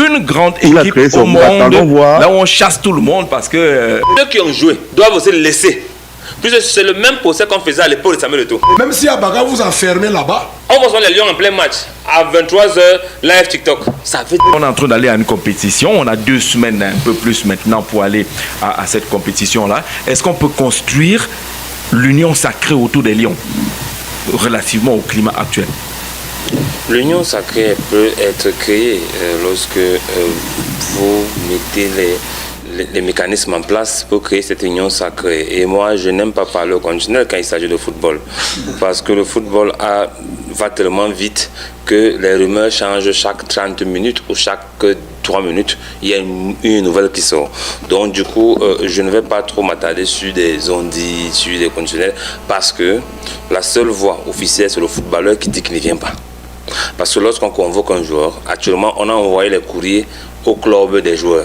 une grande équipe au monde, là où on chasse tout le monde parce que... Ceux qui ont joué doivent aussi laisser. Puisque c'est le même procès qu'on faisait à l'époque de Samuel Eto'o. Même si à Baga vous enfermez là-bas. On va voir les Lions en plein match à 23h live TikTok. Ça fait... On est en train d'aller à une compétition. On a 2 semaines, un peu plus maintenant pour aller à cette compétition-là. Est-ce qu'on peut construire l'union sacrée autour des Lions relativement au climat actuel? L'union sacrée peut être créée lorsque vous mettez les mécanismes en place pour créer cette union sacrée. Et moi, je n'aime pas parler au conditionnel quand il s'agit de football. Parce que le football va tellement vite que les rumeurs changent chaque 30 minutes ou chaque 3 minutes. Il y a une nouvelle qui sort. Donc, du coup, je ne vais pas trop m'attarder sur des ondits, sur des conditionnels, parce que la seule voie officielle, c'est le footballeur qui dit qu'il ne vient pas. Parce que lorsqu'on convoque un joueur, actuellement, on a envoyé les courriers au club des joueurs.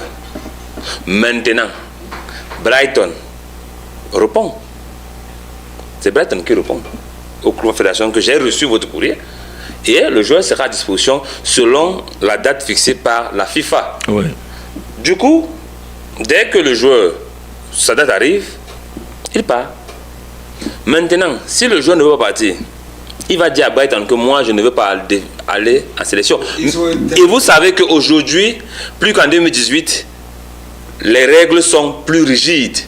Maintenant, Brighton répond. C'est Brighton qui répond au club fédération que j'ai reçu votre courrier et le joueur sera à disposition selon la date fixée par la FIFA. Ouais. Du coup, dès que le joueur, sa date arrive, il part. Maintenant, si le joueur ne veut pas partir, il va dire à Brighton que moi je ne veux pas aller en sélection. Et vous savez qu'aujourd'hui, plus qu'en 2018, les règles sont plus rigides.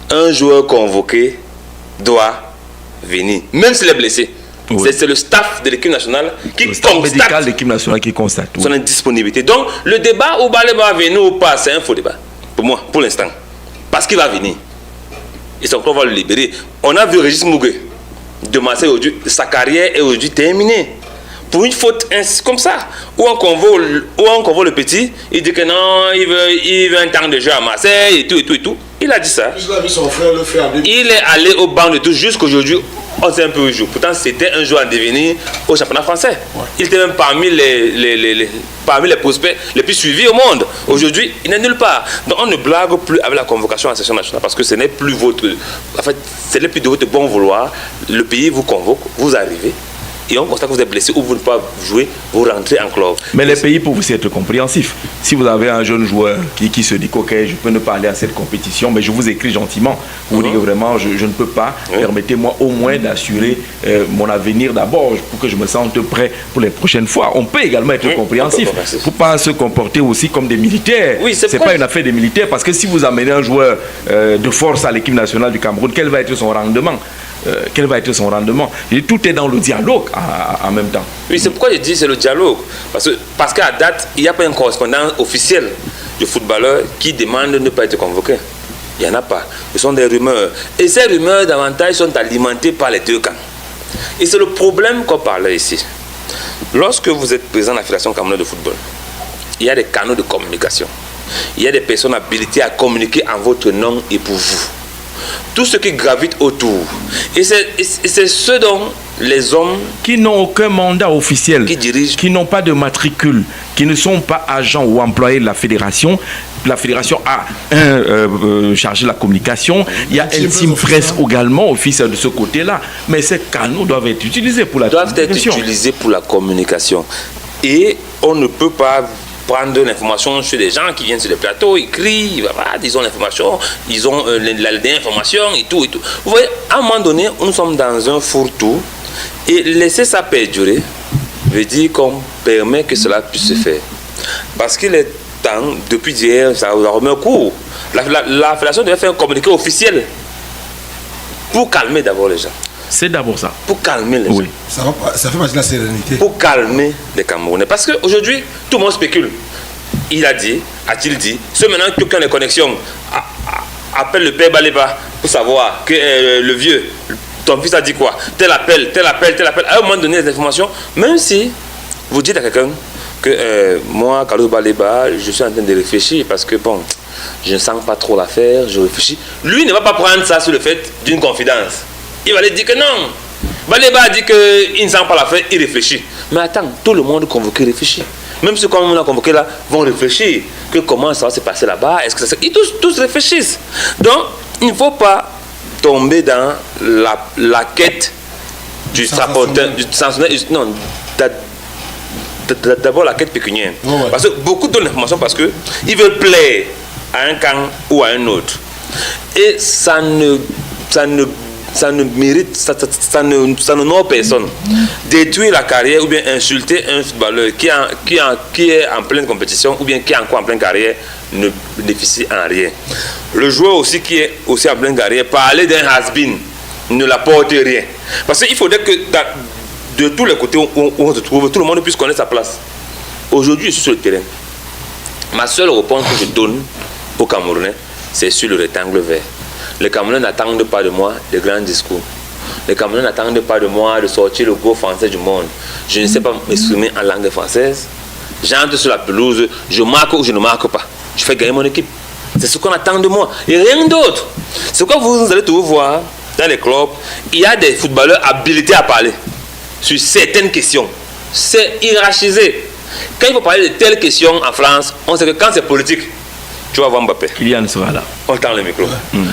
Un joueur convoqué doit venir, même s'il est blessé. Oui. C'est le staff de l'équipe nationale qui constate médical de l'équipe nationale qui constate son indisponibilité. Donc le débat où Baleba va venir ou pas, c'est un faux débat pour moi, pour l'instant, parce qu'il va venir. Et son club va le libérer. On a vu Régis Mugué de Marseille aujourd'hui, sa carrière est aujourd'hui terminée. Pour une faute comme ça, où on convoque le petit, il dit que non, il veut un temps de jeu à Marseille et tout. Il a dit ça. Il est allé au banc de touche jusqu'aujourd'hui, on sait un peu jouer. Pourtant, c'était un joueur en devenir au championnat français. Ouais. Il était même parmi les prospects les plus suivis au monde. Aujourd'hui, il n'est nulle part. Donc, on ne blague plus avec la convocation à la session nationale parce que ce n'est plus votre... En fait, ce n'est plus de votre bon vouloir. Le pays vous convoque, vous arrivez. Et on constate que vous êtes blessé ou vous ne pouvez pas jouer, vous rentrez en club. Mais les pays peuvent aussi être compréhensifs. Si vous avez un jeune joueur qui se dit ok, je peux ne pas aller à cette compétition, mais je vous écris gentiment. Vous dites que vraiment, je ne peux pas. Permettez-moi au moins d'assurer mon avenir d'abord pour que je me sente prêt pour les prochaines fois. On peut également être compréhensif. Il ne faut pas se comporter aussi comme des militaires. Oui, c'est pas une affaire des militaires parce que si vous amenez un joueur de force à l'équipe nationale du Cameroun, quel va être son rendement? Et tout est dans le dialogue en même temps. Oui, c'est pourquoi je dis c'est le dialogue. Parce qu'à date, il n'y a pas un correspondant officiel de footballeur qui demande de ne pas être convoqué. Il n'y en a pas. Ce sont des rumeurs. Et ces rumeurs, davantage, sont alimentées par les deux camps. Et c'est le problème qu'on parlait ici. Lorsque vous êtes présent à la Fédération camerounaise de football, il y a des canaux de communication. Il y a des personnes habilitées à communiquer en votre nom et pour vous. Tout ce qui gravite autour. Et c'est ce dont les hommes qui n'ont aucun mandat officiel, qui dirigent, qui n'ont pas de matricule, qui ne sont pas agents ou employés de la fédération. La fédération a chargé de la communication. Il y a un team presse également, officiel de ce côté-là. Mais ces canaux doivent être utilisés pour la communication. Doivent être utilisés pour la communication. Et on ne peut pas prendre l'information sur des gens qui viennent sur les plateaux, ils crient, ils ont l'information, ils ont l'information et tout. Vous voyez, à un moment donné, nous sommes dans un fourre-tout et laisser ça perdurer veut dire qu'on permet que cela puisse se faire. Parce qu'il est temps, depuis hier, ça remet un cours. La fédération devait faire un communiqué officiel pour calmer d'abord les gens. C'est d'abord ça. Pour calmer les gens. Ça fait partie de la sérénité. Pour calmer les Camerounais. Parce qu'aujourd'hui, tout le monde spécule. Il a-t-il dit, ce maintenant quelqu'un les connexions appelle le père Baleba pour savoir que le vieux, ton fils a dit quoi, tel appel. À un moment donné, les informations, même si vous dites à quelqu'un que moi, Carlos Baleba, je suis en train de réfléchir parce que bon, je ne sens pas trop l'affaire, je réfléchis. Lui ne va pas prendre ça sur le fait d'une confidence. Il va lui dire que non. Baleba a dit qu'il ne sent pas l'affaire, il réfléchit. Mais attends, tout le monde convoqué réfléchit. Même ceux qu'on a convoqués là vont réfléchir. Que comment ça va se passer là-bas. Est-ce que ça... Ils tous réfléchissent. Donc, il ne faut pas tomber dans la quête du sapotin, d'abord la quête pécuniaire. Ouais. Parce que beaucoup donnent l'information parce qu'ils veulent plaire à un camp ou à un autre. Et ça ne mérite, ça n'honore personne. Détruire la carrière ou bien insulter un footballeur qui est en pleine compétition ou bien qui est encore en pleine carrière ne bénéficie en rien. Le joueur aussi qui est aussi en pleine carrière, parler d'un has-been ne l'apporte rien. Parce qu'il faudrait que de tous les côtés où on se trouve, tout le monde puisse connaître sa place. Aujourd'hui, je suis sur le terrain. Ma seule réponse que je donne aux Camerounais, c'est sur le rectangle vert. Les Camerounais n'attendent pas de moi de grands discours. Les Camerounais n'attendent pas de moi de sortir le gros français du monde. Je ne sais pas m'exprimer en langue française. J'entre sur la pelouse, je marque ou je ne marque pas. Je fais gagner mon équipe. C'est ce qu'on attend de moi. Et rien d'autre. C'est quoi vous allez tout voir dans les clubs. Il y a des footballeurs habilités à parler sur certaines questions. C'est hiérarchisé. Quand il faut parler de telles questions en France, on sait que quand c'est politique, tu vas voir Mbappé. Kylian sera là. On tend le micro.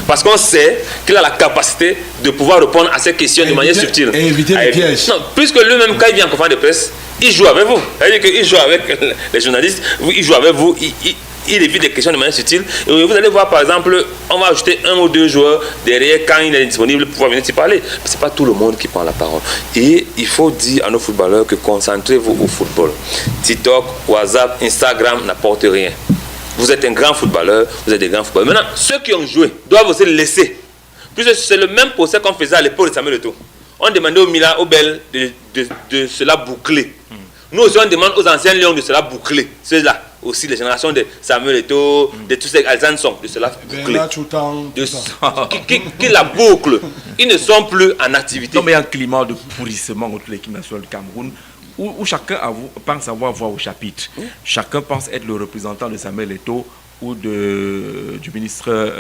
Parce qu'on sait qu'il a la capacité de pouvoir répondre à ces questions de manière subtile. Et éviter les pièges. Non, puisque lui-même, quand il vient en conférence de presse, il joue avec vous. C'est-à-dire qu'il joue avec les journalistes, il joue avec vous, il évite des questions de manière subtile. Et vous allez voir, par exemple, on va ajouter un ou deux joueurs derrière quand il est disponible pour pouvoir venir s'y parler. Ce n'est pas tout le monde qui prend la parole. Et il faut dire à nos footballeurs que concentrez-vous au football. TikTok, WhatsApp, Instagram n'apportent rien. Vous êtes un grand footballeur, vous êtes des grands footballeurs. Maintenant, ceux qui ont joué doivent aussi le laisser. Puisque c'est le même procès qu'on faisait à l'époque de Samuel Eto'o. On demandait au Milan, au Bel, de cela boucler. Nous aussi, on demande aux anciens lions de cela boucler. Ceux-là, aussi les générations de Samuel Eto'o, de tous ces Alzheimer de cela boucler. Qui la bouclent. Ils ne sont plus en activité. Non, mais il y a un climat de pourrissement autour de l'équipe nationale du Cameroun. Où chacun pense avoir voix au chapitre. Chacun pense être le représentant de Samuel Eto'o ou du ministre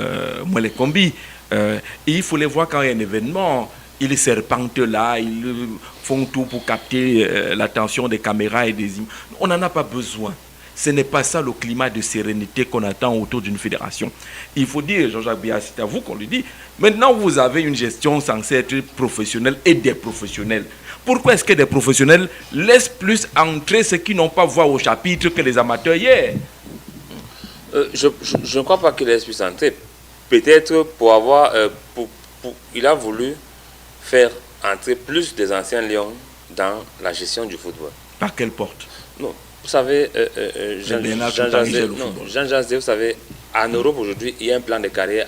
Mwele Kombi. Et il faut les voir quand il y a un événement. Ils serpentent là, ils font tout pour capter l'attention des caméras et des images. On n'en a pas besoin. Ce n'est pas ça le climat de sérénité qu'on attend autour d'une fédération. Il faut dire, Jean-Jacques Biya, c'est à vous qu'on le dit. Maintenant, vous avez une gestion censée être professionnelle et des professionnels. Pourquoi est-ce que des professionnels laissent plus entrer ceux qui n'ont pas voix au chapitre que les amateurs hier? Je ne crois pas qu'il laisse plus entrer. Peut-être pour avoir... il a voulu faire entrer plus des anciens lions dans la gestion du football. Par quelle porte? Non, vous savez, Jean Jazé, vous savez, en Europe aujourd'hui, il y a un plan de carrière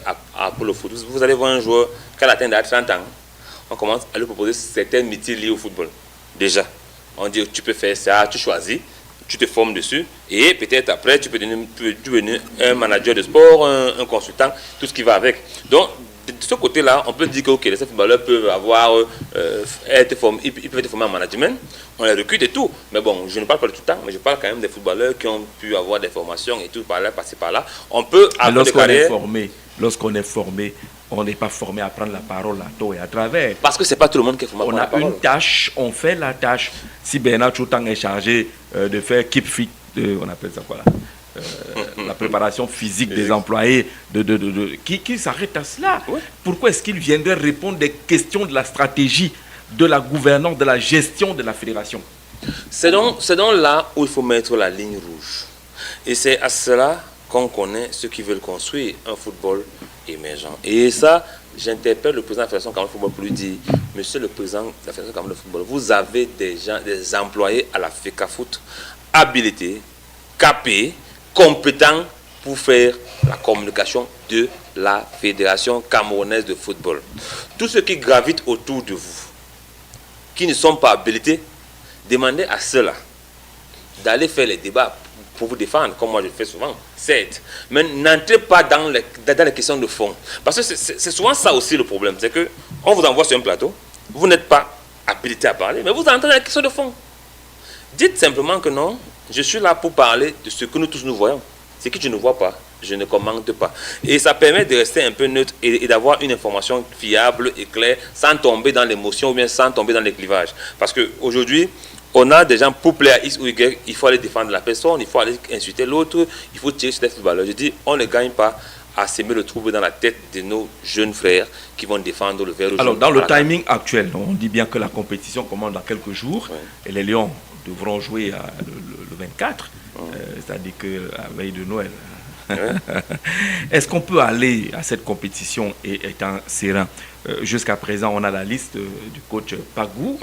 pour le foot. Vous allez voir un joueur qui a atteint 30 ans. On commence à lui proposer certains métiers liés au football. Déjà, on dit tu peux faire ça, tu choisis, tu te formes dessus, et peut-être après tu peux devenir un manager de sport, un consultant, tout ce qui va avec. Donc, de ce côté-là, on peut dire que okay, les footballeurs peuvent être formés en management, on les recrute et tout. Mais bon, je ne parle pas de tout le temps, mais je parle quand même des footballeurs qui ont pu avoir des formations et tout, par là, passer par là. On peut avoir lorsqu'on est formé, on n'est pas formé à prendre la parole à tort et à travers. Parce que ce n'est pas tout le monde qui est formé à prendre la parole. On a une tâche, on fait la tâche. Si Bernard Choutang est chargé de faire keep fit, on appelle ça quoi là, la préparation physique des employés, qui s'arrête à cela. Oui. Pourquoi est-ce qu'il viendrait répondre des questions de la stratégie, de la gouvernance, de la gestion de la fédération? C'est donc là où il faut mettre la ligne rouge. Et c'est à cela qu'on connaît ceux qui veulent construire un football émergent. Et ça, j'interpelle le président de la Fédération Cameroun de Football pour lui dire, monsieur le président de la Fédération Cameroun de Football, vous avez des employés à la FECAFOOT habilités, capés, compétents pour faire la communication de la Fédération camerounaise de football. Tous ceux qui gravitent autour de vous, qui ne sont pas habilités, demandez à ceux-là d'aller faire les débats pour vous défendre, comme moi je le fais souvent, certes. Mais n'entrez pas dans les questions de fond. Parce que c'est souvent ça aussi le problème, c'est qu'on vous envoie sur un plateau, vous n'êtes pas habilité à parler, mais vous entrez dans les questions de fond. Dites simplement que non, je suis là pour parler de ce que nous tous nous voyons. Ce que je ne vois pas, je ne commente pas. Et ça permet de rester un peu neutre et d'avoir une information fiable et claire, sans tomber dans l'émotion ou bien sans tomber dans les clivages. Parce qu'aujourd'hui, on a des gens pour plaire à X ou Y, il faut aller défendre la personne, il faut aller insulter l'autre, il faut tirer sur des footballeurs. Je dis, on ne gagne pas à s'aimer le trouble dans la tête de nos jeunes frères qui vont défendre le vert rouge. Alors, dans le timing actuel, on dit bien que la compétition commence dans quelques jours, oui. Et les Lions devront jouer le 24, c'est-à-dire que la veille de Noël. Est-ce qu'on peut aller à cette compétition étant serein? Jusqu'à présent, on a la liste du coach Pagou.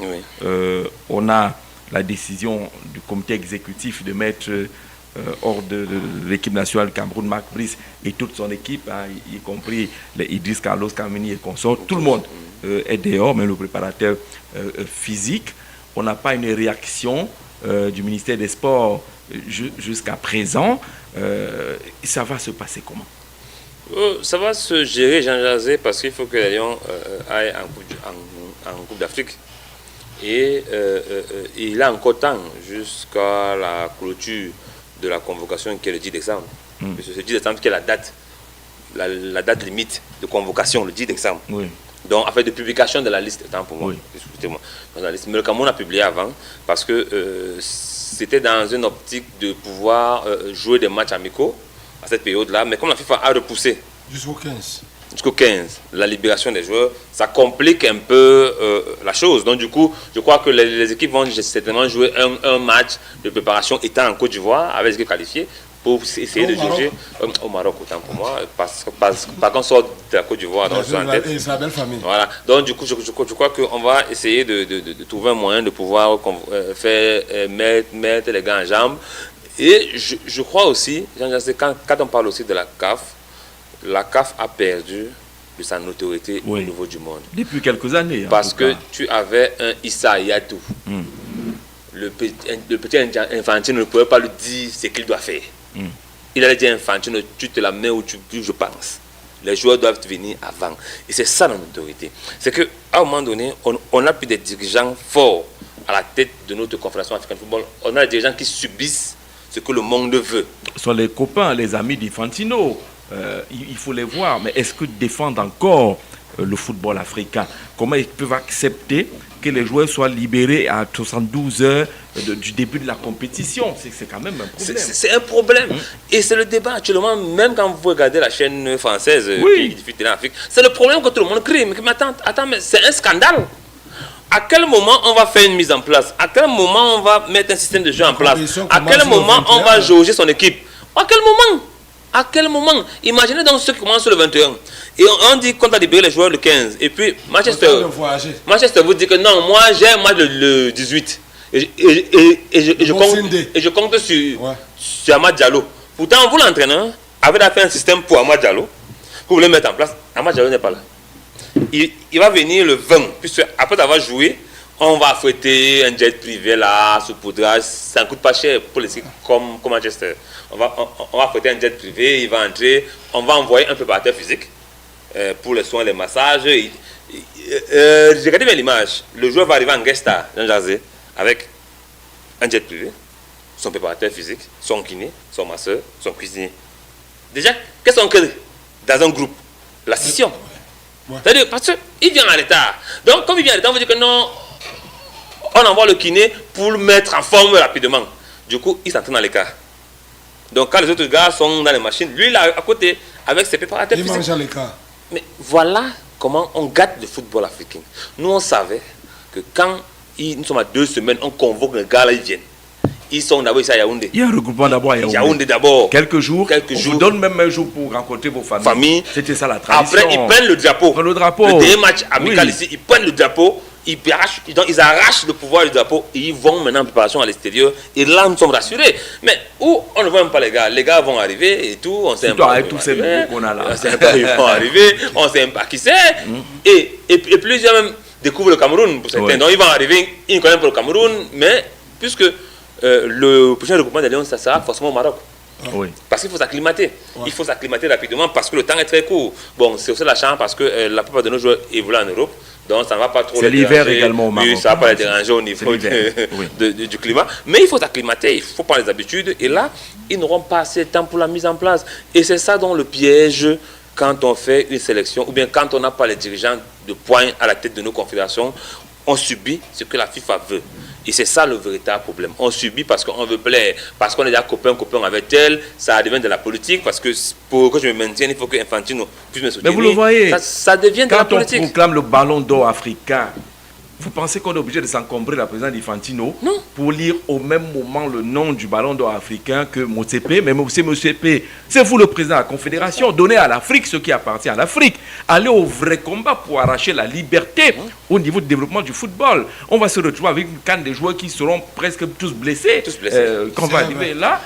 On a la décision du comité exécutif de mettre hors de l'équipe nationale Cameroun, Marc Brice et toute son équipe, hein, y compris les Idriss Carlos Kameni et consorts. Tout le monde est dehors, même le préparateur physique. On n'a pas une réaction du ministère des Sports jusqu'à présent. Ça va se passer comment? Ça va se gérer, Jean Jazé, parce qu'il faut que les Lions aillent en Coupe d'Afrique. Et il a encore temps jusqu'à la clôture de la convocation qui est le 10 décembre. C'est le 10 décembre qui est la date limite de convocation, le 10 décembre. Oui. Donc, en fait, de publication de la liste, tant pour moi. Excusez-moi. Mais le Cameroun a publié avant parce que c'était dans une optique de pouvoir jouer des matchs amicaux à cette période-là. Mais comme la FIFA a repoussé jusqu'au 15. Jusqu'au 15, la libération des joueurs, ça complique un peu la chose. Donc, du coup, je crois que les équipes vont certainement jouer un match de préparation étant en Côte d'Ivoire avec les équipes qualifiées pour essayer de juger au Maroc, autant pour moi, parce qu'on sort de la Côte d'Ivoire dans en tête. C'est la belle famille. Voilà. Donc, du coup, je crois qu'on va essayer de trouver un moyen de pouvoir mettre les gars en jambes. Et je crois aussi, quand on parle aussi de la CAF a perdu de sa notoriété au niveau du monde. Depuis quelques années. Parce que tu avais un Issa Yatou. Le petit Infantino ne pouvait pas lui dire ce qu'il doit faire. Il allait dire Infantino, tu te la mets où tu veux, je pense. Les joueurs doivent venir avant. Et c'est ça la notoriété. C'est qu'à un moment donné, on a plus des dirigeants forts à la tête de notre confédération africaine de football. On a des dirigeants qui subissent ce que le monde veut. Ce sont les copains, les amis d'Infantino. Il faut les voir, mais est-ce qu'ils défendent encore le football africain? Comment ils peuvent accepter que les joueurs soient libérés à 72 heures du début de la compétition? C'est quand même un problème. C'est un problème. Et c'est le débat actuellement, même quand vous regardez la chaîne française qui diffuse Télé Afrique, c'est le problème que tout le monde crie. Mais attends, mais c'est un scandale. À quel moment on va faire une mise en place? À quel moment on va mettre un système de jeu en place? À quel moment on va jauger son équipe? À quel moment? À quel moment? Imaginez donc ceux qui commencent le 21. Et on dit qu'on va libérer les joueurs le 15. Et puis Manchester vous dit que non, moi j'ai un match le 18. Et je compte sur Amad Diallo. Pourtant, vous l'entraîneur avait fait un système pour Amad Diallo. Vous voulez mettre en place. Amad Diallo n'est pas là. Il va venir le 20. Puisque après avoir joué, on va affréter un jet privé là, saupoudrage. Ça ne coûte pas cher pour les équipes comme Manchester. On va affréter un jet privé, il va entrer. On va envoyer un préparateur physique pour les soins, les massages. Regardez bien l'image. Le joueur va arriver en guest star, Jean Jazé, avec un jet privé, son préparateur physique, son kiné, son masseur, son cuisinier. Déjà, qu'est-ce qu'on crée dans un groupe? La scission. C'est-à-dire, parce qu'il vient en retard. Donc, comme il vient en retard, on veut dire que non, on envoie le kiné pour le mettre en forme rapidement. Du coup, il s'entraîne dans l'écart. Donc, quand les autres gars sont dans les machines, lui, là, à côté, avec ses préparateurs physiques. Il mange à l'écart. Mais voilà comment on gâte le football africain. Nous, on savait que quand nous sommes à 2 semaines, on convoque les gars, là, ils viennent. Ils sont d'abord ici à Yaoundé. Il y a un regroupement d'abord à Yaoundé. Yaoundé d'abord. Quelques jours. On vous donne même un jour pour rencontrer vos familles. C'était ça la tradition. Après, ils prennent le drapeau. Le drapeau. Le dernier match amical ici, ils prennent le drapeau, ils arrachent le pouvoir du drapeau et ils vont maintenant en préparation à l'extérieur. Et là, nous sommes rassurés. Mais où on ne voit même pas les gars. Les gars vont arriver et tout. On sait pas. Avec tous ces nouveaux qu'on a là. On sait pas, ils vont arriver. On ne sait même pas qui c'est. Et plusieurs même découvrent le Cameroun pour certains. Donc ils vont arriver, ils ne connaissent pas le Cameroun, mais puisque le prochain regroupement des Lions, ça sera forcément au Maroc. Oui. Parce qu'il faut s'acclimater. Il faut s'acclimater rapidement parce que le temps est très court. Bon, c'est aussi la chance parce que la plupart de nos joueurs évoluent en Europe. Donc ça ne va pas trop les déranger. C'est l'hiver également au Maroc. Oui, ça ne va pas les déranger au niveau du climat. Mais il faut s'acclimater, il faut prendre les habitudes. Et là, ils n'auront pas assez de temps pour la mise en place. Et c'est ça dans le piège quand on fait une sélection ou bien quand on n'a pas les dirigeants de poing à la tête de nos confédérations. On subit ce que la FIFA veut. Et c'est ça le véritable problème. On subit parce qu'on veut plaire, parce qu'on est déjà copain avec elle, ça devient de la politique, parce que pour que je me maintienne, il faut que Infantino puisse me soutenir. Mais vous le voyez, ça devient de la politique. Quand on proclame le ballon d'or africain, Vous pensez qu'on est obligé de s'encombrer la présidente Infantino Non. pour lire au même moment le nom du ballon d'or africain que Motsepe? Mais c'est Motsepe, c'est vous le président de la Confédération. Donnez à l'Afrique ce qui appartient à l'Afrique. Allez au vrai combat pour arracher la liberté au niveau du développement du football. On va se retrouver avec une canne de joueurs qui seront presque tous blessés. Quand on va arriver là,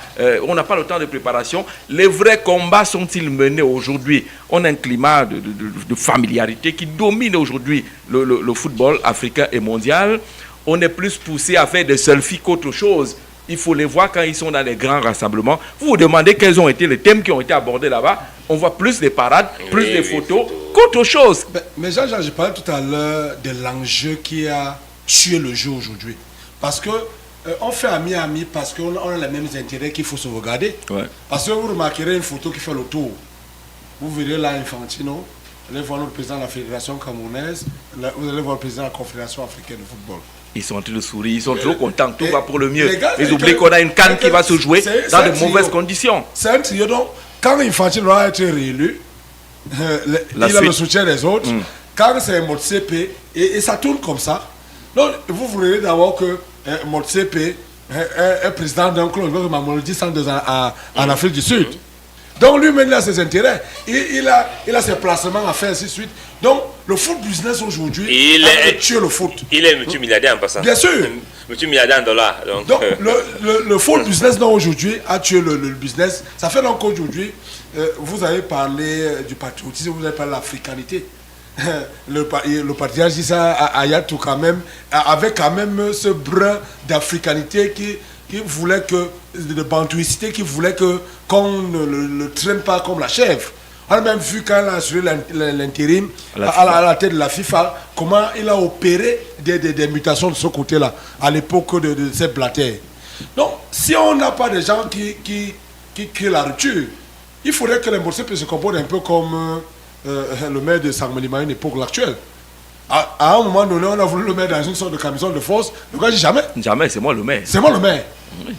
on n'a pas le temps de préparation. Les vrais combats sont-ils menés aujourd'hui? On a un climat de familiarité qui domine aujourd'hui le football africain et mondial. On est plus poussé à faire des selfies qu'autre chose. Il faut les voir quand ils sont dans les grands rassemblements. Vous vous demandez quels ont été les thèmes qui ont été abordés là-bas. On voit plus des parades, plus des photos qu'autre chose. Mais Jean-Jean, je parlais tout à l'heure de l'enjeu qui a tué le jeu aujourd'hui. Parce que on fait ami parce qu'on a les mêmes intérêts qu'il faut sauvegarder. Ouais. Parce que vous remarquerez une photo qui fait le tour. Vous verrez là Infantino. Vous allez voir le président de la Fédération camerounaise, vous allez voir le président de la Confédération africaine de football. Ils sont en train de sourire, ils sont trop contents, tout va pour le mieux. Ils oublient qu'on a une CAN qui va se jouer dans de mauvaises conditions. C'est un trio, donc, quand Infantino va être réélu, il a le soutien des autres. Quand c'est Motsepe, et ça tourne comme ça. Donc, vous verrez d'abord que Motsepe est président d'un club, comme Mamelodi Sundowns en Afrique du Sud. Donc lui-même, il a ses intérêts, il a ses placements à faire, ainsi de suite. Donc le foot business aujourd'hui, il a tué le foot. Il est multimilliardaire en passant. Bien sûr. Multimilliardaire en dollars. Donc le foot business aujourd'hui a tué le business. Ça fait donc qu'aujourd'hui, vous avez parlé du patriotisme, vous avez parlé de l'africanité. Le patriarche Issa Hayatou quand même, avec quand même ce brin d'africanité qui voulait que, de bantouicité, qui voulait qu'on ne le traîne pas comme la chèvre. On a même vu quand il a assuré l'intérim à la tête de la FIFA, comment il a opéré des mutations de ce côté-là, à l'époque de ces blatères. Donc, si on n'a pas des gens qui créent la rupture, il faudrait que les Motsepe se comportent un peu comme le maire de Sangmelima à une époque actuelle. À un moment donné, on a voulu le mettre dans une sorte de camisole de force. Le gars dit jamais. Jamais, c'est moi le maire. C'est moi le maire. Oui.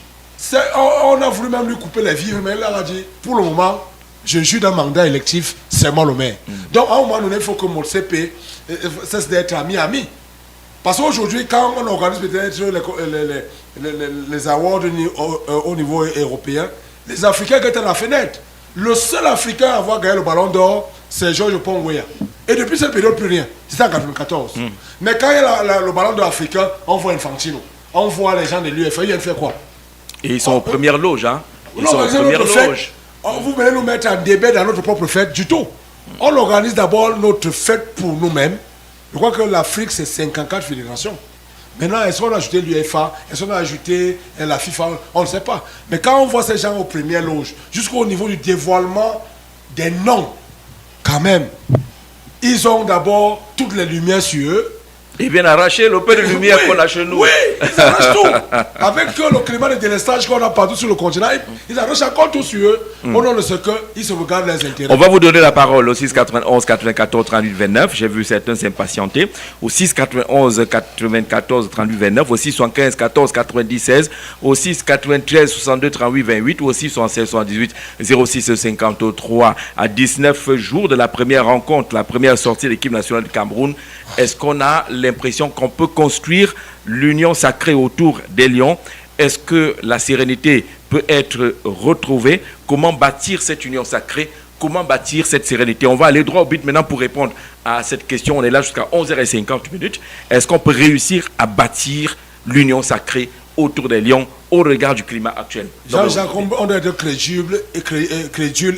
On a voulu même lui couper les vivres, mais il a dit, pour le moment, je joue d'un mandat électif, c'est moi le maire. Donc, à un moment donné, il faut que Motsepe cesse d'être ami. Parce qu'aujourd'hui, quand on organise peut-être les awards au niveau européen, les Africains qui étaient à la fenêtre. Le seul Africain à avoir gagné le ballon d'or, c'est Georges Pongwea. Et depuis cette période, plus rien. C'était en 1994. Mais quand il y a le ballon d'or africain, on voit Infantino. On voit les gens de l'UEFA. Ils viennent faire quoi? Et ils sont aux premières loges, hein? Ils sont aux premières loges. Vous venez nous mettre en débat dans notre propre fête du tout. On organise d'abord notre fête pour nous-mêmes. Je crois que l'Afrique, c'est 54 fédérations. Maintenant, est-ce qu'on a ajouté l'UEFA? Est-ce qu'on a ajouté la FIFA? On ne sait pas. Mais quand on voit ces gens aux premières loges, jusqu'au niveau du dévoilement des noms, quand même, ils ont d'abord toutes les lumières sur eux. Ils viennent arracher le peu de lumière qu'on a chez nous. Oui, ils arrachent tout. Avec le climat de délestage qu'on a partout sur le continent, ils arrachent encore tout sur eux. Au nom de ce qu'ils se regardent les intérêts. On va vous donner la parole au 6 91 94 38 29. J'ai vu certains s'impatienter. Au 6 91 94 38 29. Au 6 75 14 96. Au 6 93 62 38 28. Au 6 76 78 06 53. À 19 jours de la première rencontre, la première sortie de l'équipe nationale du Cameroun, est-ce qu'on a l'impression qu'on peut construire l'union sacrée autour des Lions? Est-ce que la sérénité peut être retrouvée? Comment bâtir cette union sacrée? Comment bâtir cette sérénité? On va aller droit au but maintenant pour répondre à cette question. On est là jusqu'à 11h50. Est-ce qu'on peut réussir à bâtir l'union sacrée autour des Lions au regard du climat actuel? Jean-Jacques, on doit être crédule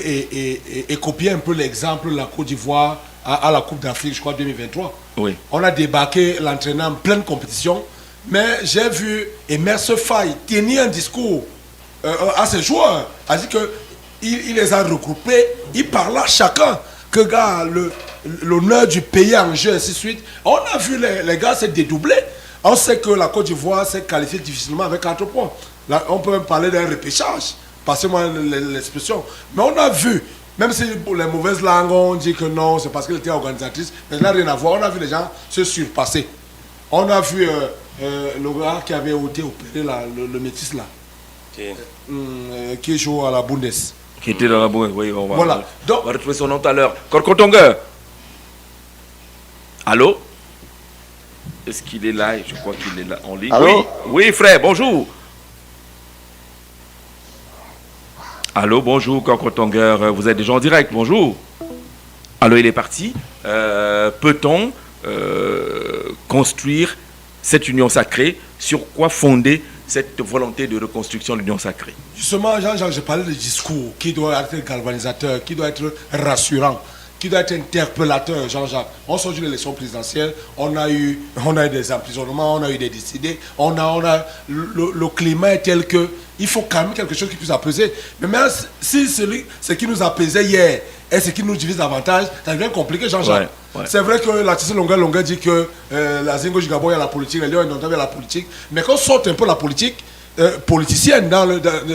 et copier un peu l'exemple de la Côte d'Ivoire à la Coupe d'Afrique, je crois, 2023. Oui. On a débarqué l'entraîneur en pleine compétition, mais j'ai vu Emerse Faye tenir un discours à ses joueurs. C'est-à-dire qu'il les a regroupés, il parlait à chacun que l'honneur du pays en jeu, et ainsi de suite. On a vu les gars se dédoubler. On sait que la Côte d'Ivoire s'est qualifiée difficilement avec 4 points. Là, on peut même parler d'un repêchage, passez-moi l'expression. Mais on a vu, même si pour les mauvaises langues, on dit que non, c'est parce qu'elle était organisatrice, mais ça n'a rien à voir. On a vu les gens se surpasser. On a vu le gars qui avait été opéré, là, le métis là, qui joue à la Bundes. Qui était dans la Bundes, oui, on va, voilà. Donc, on va retrouver son nom tout à l'heure. Korkotonga. Allô? Est-ce qu'il est là? Je crois qu'il est là en ligne. Allô? Oui, oui, frère, bonjour. Allô, bonjour, Cocotongueur. Vous êtes déjà en direct, bonjour. Allô, il est parti. Peut-on construire cette union sacrée? Sur quoi fonder cette volonté de reconstruction de l'union sacrée? Justement, Jean-Jacques, je parlais de discours qui doit être galvanisateur, qui doit être rassurant, qui doit être interpellateur, Jean-Jacques. On sort d'une élection présidentielle, on a eu des emprisonnements, on a eu des décidés, le climat est tel que il faut quand même quelque chose qui puisse apaiser. Mais maintenant, si ce qui nous apaisait hier est ce qui nous divise davantage, ça devient compliqué, Jean-Jacques. Ouais. C'est vrai que la Tissé Longa dit que la Zingo Gabon, il y a la politique, les Lions Indomptables, il y a la politique. Mais quand on sort un peu la politique politicienne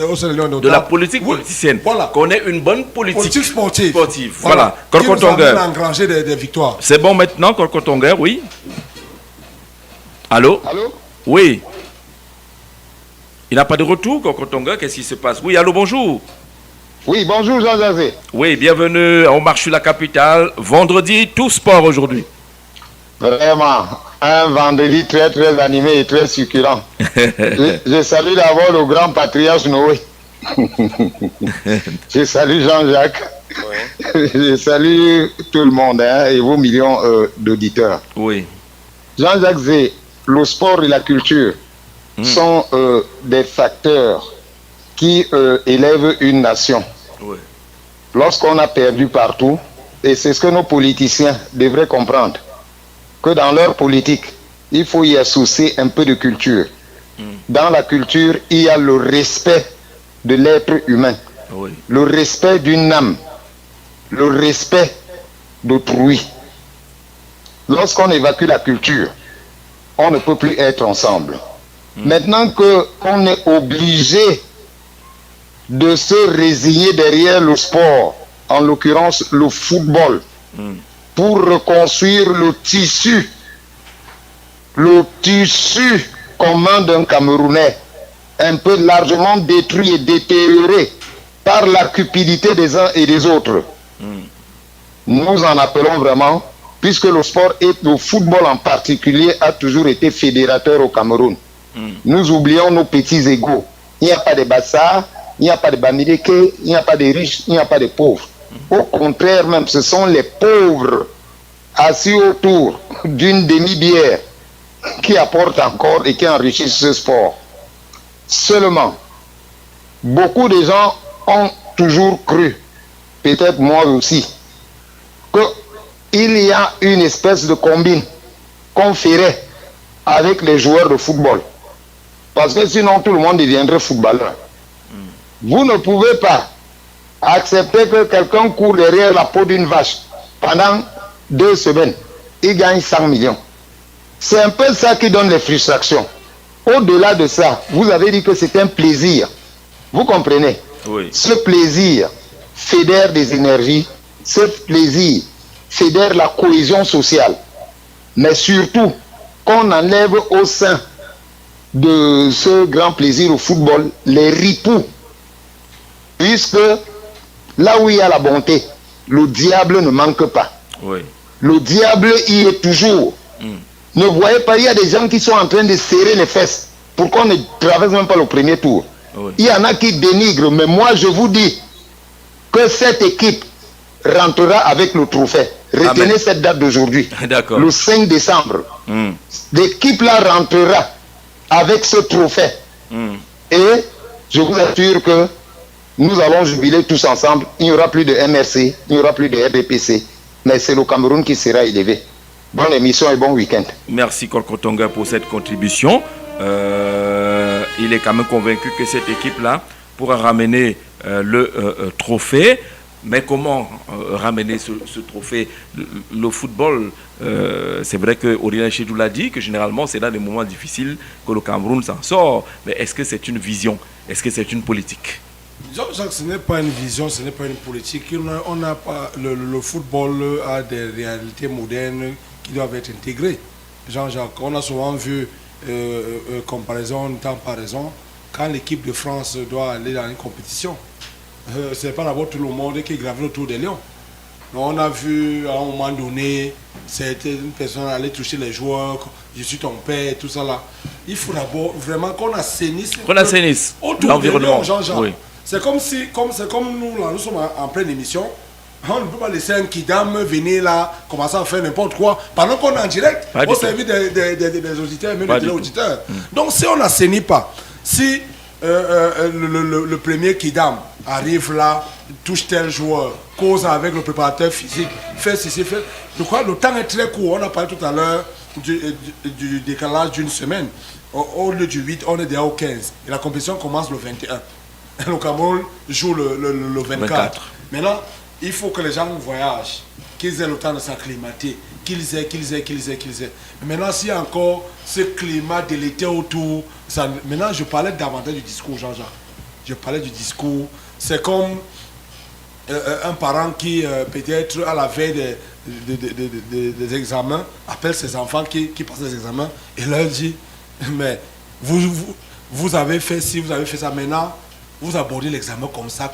au sein des Lions Indomptables. De la politique politicienne. Voilà. Qu'on ait une bonne politique sportive. Voilà. Qui nous amène à engranger des victoires. C'est bon maintenant, Cocotongueur, oui. Allô? Allô? Oui. Il n'a pas de retour, Cocotongueur, qu'est-ce qui se passe? Oui, allô, bonjour. Oui, bonjour Jean-Jacques. Oui, bienvenue, on marche sur la capitale. Vendredi, tout sport aujourd'hui. Vraiment, un vendredi très très animé et très succulent. je salue d'abord le grand patriarche Noé. Je salue Jean-Jacques. Ouais. Je salue tout le monde et vos millions d'auditeurs. Oui. Jean-Jacques Zé, le sport et la culture sont des facteurs qui élèvent une nation. Oui. Lorsqu'on a perdu partout, et c'est ce que nos politiciens devraient comprendre, que dans leur politique, il faut y associer un peu de culture. Dans la culture, il y a le respect de l'être humain, le respect d'une âme, le respect d'autrui. Lorsqu'on évacue la culture, on ne peut plus être ensemble. Maintenant qu'on est obligé de se résigner derrière le sport, en l'occurrence le football, pour reconstruire le tissu commun d'un Camerounais, un peu largement détruit et détérioré par la cupidité des uns et des autres. Nous en appelons vraiment, puisque le sport et le football en particulier a toujours été fédérateur au Cameroun. Nous oublions nos petits égaux. Il n'y a pas de Bassar, il n'y a pas de Bamileke, il n'y a pas de riches, il n'y a pas de pauvres. Au contraire même, ce sont les pauvres assis autour d'une demi-bière qui apportent encore et qui enrichissent ce sport. Seulement, beaucoup de gens ont toujours cru, peut-être moi aussi, qu'il y a une espèce de combine qu'on ferait avec les joueurs de football. Parce que sinon tout le monde deviendrait footballeur. Vous ne pouvez pas accepter que quelqu'un court derrière la peau d'une vache pendant 2 semaines. Il gagne 100 millions. C'est un peu ça qui donne les frustrations. Au-delà de ça, vous avez dit que c'est un plaisir. Vous comprenez? Oui. Ce plaisir fédère des énergies. Ce plaisir fédère la cohésion sociale. Mais surtout, qu'on enlève au sein de ce grand plaisir au football les ripoux. Puisque là où il y a la bonté, le diable ne manque pas. Oui. Le diable y est toujours. Ne voyez pas, il y a des gens qui sont en train de serrer les fesses pour qu'on ne traverse même pas le premier tour. Oui. Il y en a qui dénigrent, mais moi je vous dis que cette équipe rentrera avec le trophée. Retenez cette date d'aujourd'hui, le 5 décembre. L'équipe là rentrera avec ce trophée. Et je vous assure que nous allons jubiler tous ensemble. Il n'y aura plus de MRC, il n'y aura plus de RDPC, mais c'est le Cameroun qui sera élevé. Bonne émission et bon week-end. Merci Cocotongueur pour cette contribution. Il est quand même convaincu que cette équipe-là pourra ramener le trophée. Mais comment ramener ce trophée? Le football, c'est vrai que Aurélien Chedou l'a dit, que généralement c'est dans des moments difficiles que le Cameroun s'en sort. Mais est-ce que c'est une vision? Est-ce que c'est une politique? Jean-Jacques, ce n'est pas une vision, ce n'est pas une politique. On n'a pas, le football a des réalités modernes qui doivent être intégrées. Jean-Jacques, on a souvent vu comparaison, temps par raison, quand l'équipe de France doit aller dans une compétition. Ce n'est pas d'abord tout le monde qui gravite autour des lions. On a vu à un moment donné, c'était une personne aller toucher les joueurs, je suis ton père, tout ça là. Il faut d'abord vraiment qu'on assainisse. L'environnement. Oui. C'est comme nous, là, nous sommes en pleine émission. On ne peut pas laisser un kidam venir là, commencer à faire n'importe quoi. Pendant qu'on est en direct, on servit des auditeurs, même des auditeurs. Donc si on n'assainit pas, si le premier kidam arrive là, touche tel joueur, cause avec le préparateur physique, fait ceci, fait. Je crois que le temps est très court. On a parlé tout à l'heure du décalage d'une semaine. Au lieu du 8, on est déjà au 15. Et la compétition commence le 21. Le Cameroun joue le 24. Maintenant, il faut que les gens voyagent, qu'ils aient le temps de s'acclimater, qu'ils aient. Mais maintenant, s'il y a encore ce climat délétère autour, maintenant je parlais davantage du discours, Jean-Jacques. Je parlais du discours. C'est comme un parent qui, peut-être à la veille des examens, appelle ses enfants qui passent les examens et leur dit, mais vous avez fait ci, vous avez fait ça, maintenant, vous abordez l'examen comme ça.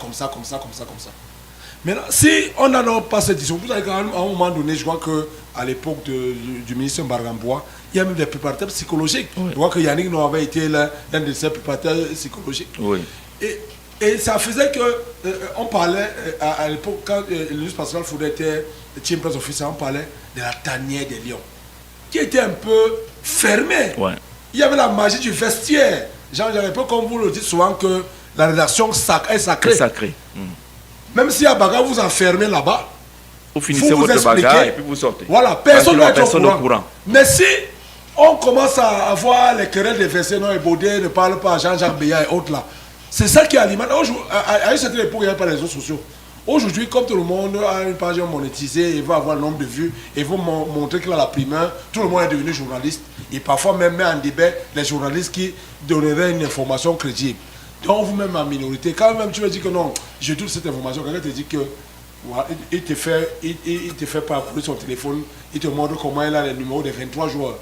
Maintenant, si on n'a pas cette discussion, vous avez quand même, à un moment donné, je crois qu'à l'époque du ministre Mbargambois, il y a même des préparateurs psychologiques. Oui. Je crois que Yannick Noah avait été l'un de ces préparateurs psychologiques. Oui. Et ça faisait que, on parlait, à l'époque, quand Luis Pascal Foudet était team press officer, on parlait de la tanière des lions, qui était un peu fermée. Ouais. Il y avait la magie du vestiaire. Genre, un peu comme vous le dites souvent, que la rédaction est sacrée. Même si à bagarre vous enfermez là-bas, vous finissez votre bagarre et puis vous sortez. Voilà, personne n'est au courant. Mais si on commence à avoir les querelles des versets, non, et Baudet ne parle pas à Jean-Jacques Beya et autres là, c'est ça qui alimente. À une certaine époque, il n'y a pas les réseaux sociaux. Aujourd'hui, comme tout le monde a une page monétisée, il va avoir le nombre de vues, il va montrer qu'il a la primeur, tout le monde est devenu journaliste. Et parfois même met en débat les journalistes qui donneraient une information crédible. Donc vous-même en minorité, quand même tu me dis que non, j'ai toute cette information, quelqu'un te dit que voilà, il te fait parcourir son téléphone, il te montre comment il a les numéros des 23 joueurs.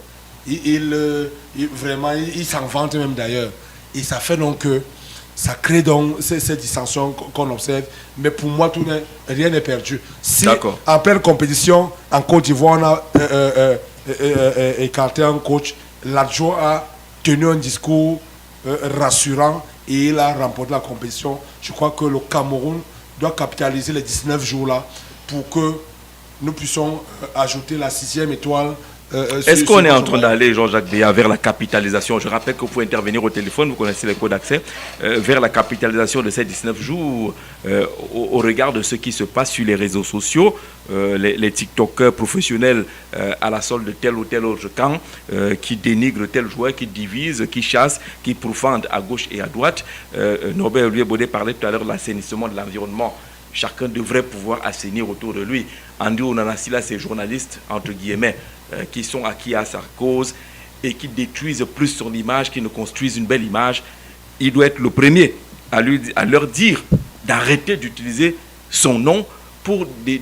Vraiment, il s'en vante même d'ailleurs. Et ça fait donc que ça crée donc ces dissensions qu'on observe. Mais pour moi, rien n'est perdu. Si en pleine compétition, en Côte d'Ivoire, on a écarté un coach, l'adjoint a tenu un discours rassurant et il a remporté la compétition. Je crois que le Cameroun doit capitaliser les 19 jours là pour que nous puissions ajouter la 6e étoile. Est-ce qu'on est en train d'aller, Jean-Jacques Beya, vers la capitalisation? Je rappelle que vous pouvez intervenir au téléphone, vous connaissez les codes d'accès, vers la capitalisation de ces 19 jours au regard de ce qui se passe sur les réseaux sociaux, les TikTokers professionnels à la solde de tel ou tel autre camp, qui dénigrent tel joueur, qui divisent, qui chassent, qui profandent à gauche et à droite. Norbert Olivier Baudet parlait tout à l'heure de l'assainissement de l'environnement. Chacun devrait pouvoir assainir autour de lui. Andy Onanasila, ces journalistes, entre guillemets, qui sont acquis à sa cause et qui détruisent plus son image, qui ne construisent une belle image. Il doit être le premier à leur dire d'arrêter d'utiliser son nom pour des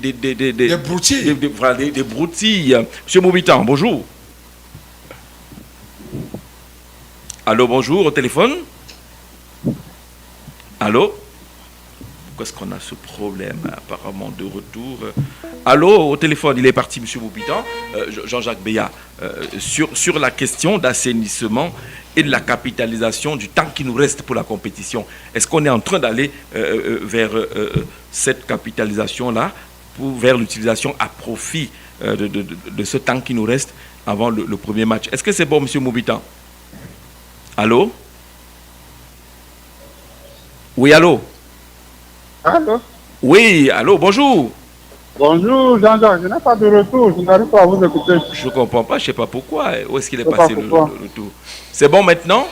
broutilles. Des broutilles. Monsieur Moubitan, bonjour. Allô, bonjour, au téléphone. Allô? Pourquoi est-ce qu'on a ce problème apparemment de retour? Allô, au téléphone, il est parti, M. Moubitan. Jean-Jacques Beya, sur la question d'assainissement et de la capitalisation du temps qui nous reste pour la compétition, est-ce qu'on est en train d'aller vers cette capitalisation-là, vers l'utilisation à profit de ce temps qui nous reste avant le premier match? Est-ce que c'est bon, M. Moubitan? Allô? Oui, allô? Allô? Oui, allô, bonjour. Bonjour Jean-Jacques, je n'ai pas de retour, je n'arrive pas à vous écouter. Je ne comprends pas, je ne sais pas pourquoi. Où est-ce qu'il est passé le retour? C'est bon maintenant?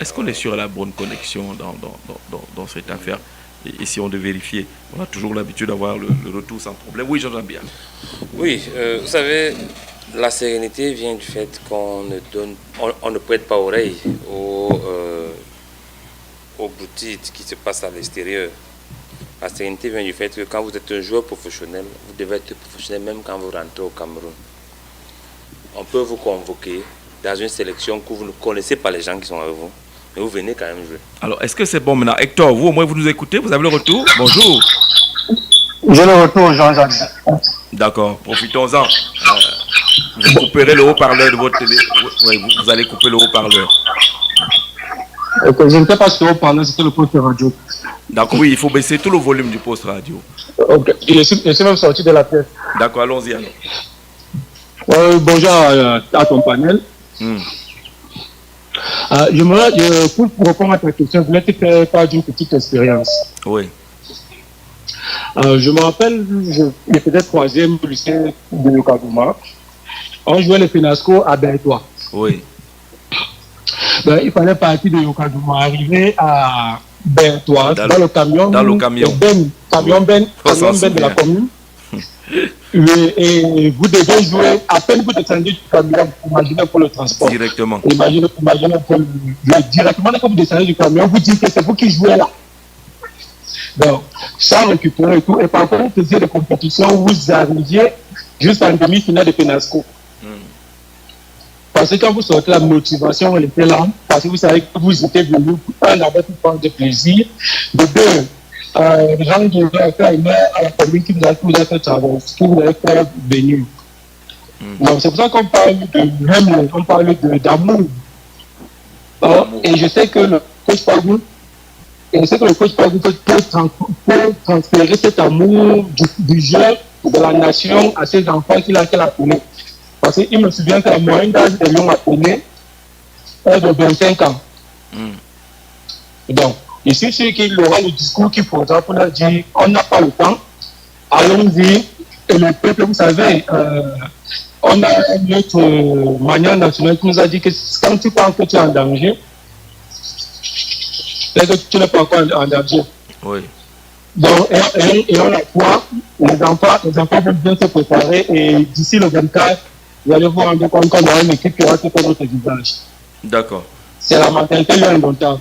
Est-ce qu'on est sur la bonne connexion dans cette affaire? Et si on de vérifier, on a toujours l'habitude d'avoir le retour sans problème. Oui, Jean-Jacques Beya. Oui, vous savez, la sérénité vient du fait qu'on ne prête pas oreille aux boutiques qui se passent à l'extérieur. La sérénité vient du fait que quand vous êtes un joueur professionnel, vous devez être professionnel même quand vous rentrez au Cameroun. On peut vous convoquer dans une sélection que vous ne connaissez pas les gens qui sont avec vous. mais vous venez quand même jouer. Alors, est-ce que c'est bon maintenant? Hector, vous au moins vous nous écoutez, vous avez le retour? Bonjour. J'ai le retour, Jean-Jacques. D'accord, profitons-en. Vous couperez le haut-parleur de votre télé. Oui, vous allez couper le haut-parleur. Je n'étais pas sur le haut-parleur, c'était le poste radio. D'accord, oui, il faut baisser tout le volume du poste radio. Ok, je suis même sorti de la pièce. D'accord, allons-y alors. Bonjour à ton panel. Pour répondre à ta question, je voulais te faire part d'une petite expérience. Oui. Je me rappelle, j'étais troisième au lycée de Yokagouma. On jouait le Penasco à Bertois. Oui. Il fallait partir de Yokagouma, arriver à Bertois, dans le camion. Dans le camion. Camion de la commune. Et vous devez jouer, à peine vous descendez du camion, imaginez pour le transport. Directement. Imaginez pour directement, quand vous descendez du camion, vous dites que c'est vous qui jouez là. Donc, sans récupérer et tout. Et par contre, vous faisiez des compétitions où vous arriviez jusqu'en demi-finale de Penasco. Parce que quand vous sortez, la motivation, elle était là. Parce que vous savez que vous étiez venus, un, avec une forme de plaisir. De deux, les gens qui vous avez fait à la commune qui vous a fait traverser, qui vous avez fait venir. Donc, c'est pour ça qu'on parle de on parle d'amour. Et je sais que le coach Pagou, peut transférer cet amour du jeu, de la nation à ses enfants qu'il a appelé. Parce qu'il me souvient que la moyenne d'âge des Lions appelés est de 25 ans. Donc, je suis sûr qu'il aura le discours qu'il faudra pour leur dire on n'a pas le temps, allons-y. Et le peuple, vous savez, on a notre manière nationale qui nous a dit que quand tu penses que tu es en danger, c'est que tu n'es pas encore en danger. Oui. Donc, et on la croit, les enfants vont bien se préparer et d'ici le 24, vous allez vous rendre compte qu'on a une équipe qui va se faire notre visage. D'accord. C'est la mentalité Lion indomptable.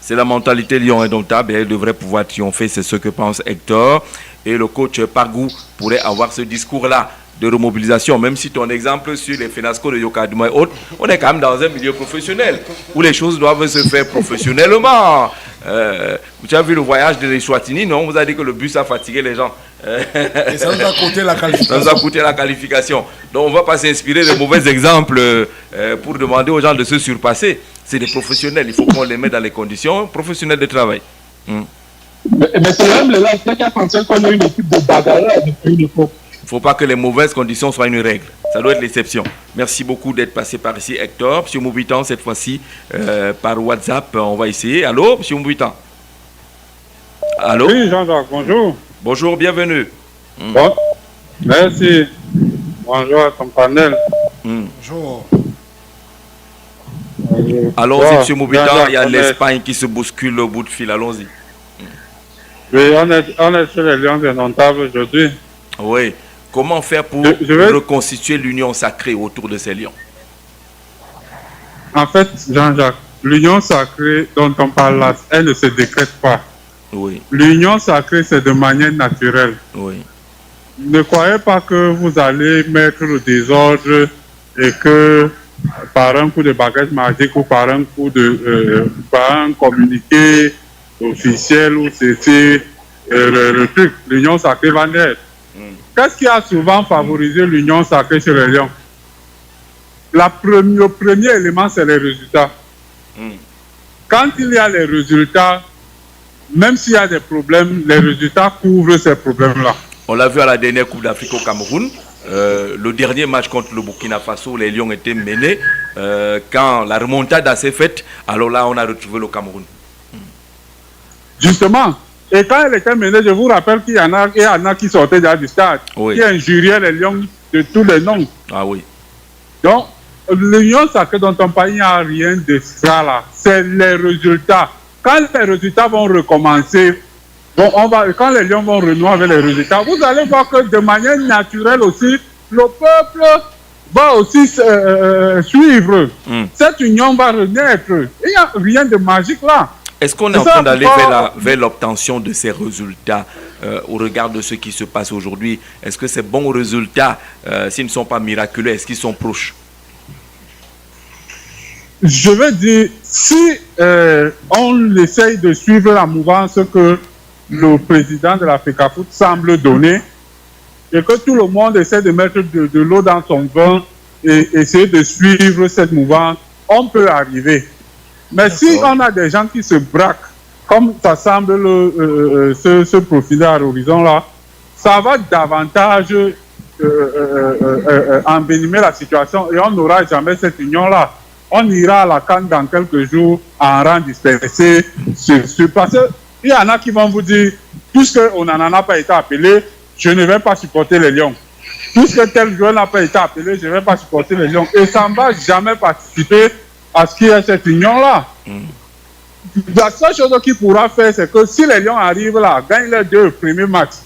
C'est la mentalité Lion indomptable et elle devrait pouvoir triompher, c'est ce que pense Hector. Et le coach Pagou pourrait avoir ce discours-là de remobilisation, même si ton exemple sur les Fenasco de Yokagouma et autres, on est quand même dans un milieu professionnel où les choses doivent se faire professionnellement. Tu as vu le voyage de l'Eswatini, non? On vous a dit que le bus a fatigué les gens. Et ça nous a coûté la qualification. Ça nous a coûté la qualification. Donc on ne va pas s'inspirer de mauvais exemples pour demander aux gens de se surpasser. C'est des professionnels, il faut qu'on les mette dans les conditions professionnelles de travail. Mais c'est même là, c'est qu'il y a pensé qu'on a une équipe de bagarreurs depuis une époque. Il ne faut pas que les mauvaises conditions soient une règle. Ça doit être l'exception. Merci beaucoup d'être passé par ici, Hector. M. Moubitan, cette fois-ci, par WhatsApp, on va essayer. Allô, M. Moubitan? Allô? Oui, Jean-Jacques, bonjour. Bonjour, bienvenue. Bon, merci. Bonjour à ton panel. Bonjour. Allons-y, M. Moubitan, il y a l'Espagne qui se bouscule au bout de fil. Allons-y. Oui, on est sur les Lions indomptables aujourd'hui. Oui. Comment faire pour reconstituer l'union sacrée autour de ces lions? En fait, Jean-Jacques, l'union sacrée dont on parle là, elle ne se décrète pas. Oui. L'union sacrée, c'est de manière naturelle. Oui. Ne croyez pas que vous allez mettre le désordre et que par un coup de baguette magique ou par un coup de par un communiqué officiel ou c'était le truc, l'union sacrée va naître. Qu'est-ce qui a souvent favorisé l'union sacrée chez les Lions? Le premier élément, c'est les résultats. Quand il y a les résultats, même s'il y a des problèmes, les résultats couvrent ces problèmes-là. On l'a vu à la dernière Coupe d'Afrique au Cameroun. Le dernier match contre le Burkina Faso, les Lions étaient menés. Quand la remontade s'est faite, alors là, on a retrouvé le Cameroun. Justement. Et quand elle était menée, je vous rappelle qu'il y en a qui sortaient déjà du stade, qui injuriaient les Lions de tous les noms. Ah oui. Donc, l'union sacrée dont on parle, il n'y a rien de ça là. C'est les résultats. Quand les résultats vont recommencer, quand les Lions vont renouer avec les résultats, vous allez voir que de manière naturelle aussi, le peuple va aussi suivre. Cette union va renaître. Il n'y a rien de magique là. Est-ce qu'on est en train d'aller vers l'obtention de ces résultats au regard de ce qui se passe aujourd'hui? Est-ce que ces bons résultats, s'ils ne sont pas miraculeux, est-ce qu'ils sont proches? je veux dire, si on essaye de suivre la mouvance que le président de la FECAFOOT semble donner, et que tout le monde essaie de mettre de l'eau dans son vin et essayer de suivre cette mouvance, on peut arriver. Mais si on a des gens qui se braquent, comme ça semble se profiler à l'horizon-là, ça va davantage envenimer la situation et on n'aura jamais cette union-là. On ira à la CAN dans quelques jours en rang dispersé. Parce qu'il y en a qui vont vous dire, puisqu'on n'en a pas été appelé, je ne vais pas supporter les Lions. Puisque tel joueur n'a pas été appelé, je ne vais pas supporter les Lions. Et ça ne va jamais participer à ce qu'il y ait cette union-là. La seule chose qu'il pourra faire, c'est que si les Lions arrivent là, gagnent les 2 premiers matchs,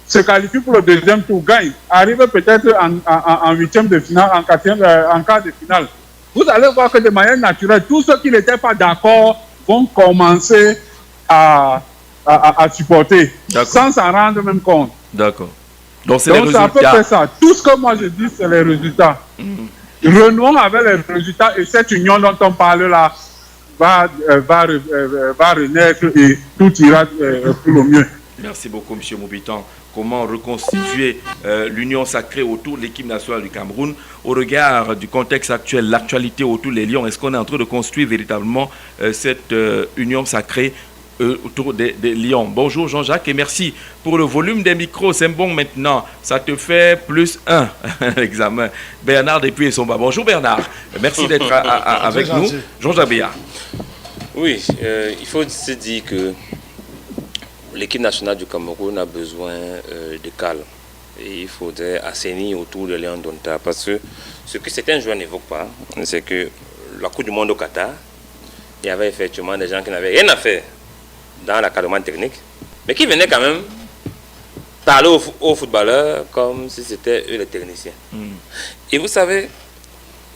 se qualifient pour le deuxième tour, gagnent, arrivent peut-être en huitième de finale, en quart de finale, vous allez voir que de manière naturelle, tous ceux qui n'étaient pas d'accord vont commencer à supporter, sans s'en rendre même compte. D'accord. Donc c'est à peu près ça. Tout ce que moi je dis, c'est les résultats. Renouons avec les résultats et cette union dont on parle là va renaître et tout ira pour le mieux. Merci beaucoup, M. Moubitan. Comment reconstituer l'union sacrée autour de l'équipe nationale du Cameroun au regard du contexte actuel, l'actualité autour des Lions? Est-ce qu'on est en train de construire véritablement cette union sacrée autour des Lions? Bonjour Jean-Jacques et merci pour le volume des micros. C'est bon maintenant, ça te fait +1 l'examen. Bernard depuis Essomba. Bonjour Bernard, merci d'être avec nous. Jean-Jacques Béat. Oui, il faut se dire que l'équipe nationale du Cameroun a besoin de calme. Et il faudrait assainir autour de Léon Donta. Parce que ce que certains joueurs n'évoquent pas, c'est que la Coupe du Monde au Qatar, il y avait effectivement des gens qui n'avaient rien à faire dans l'académie technique, mais qui venaient quand même parler aux footballeurs comme si c'était eux les techniciens. Et vous savez,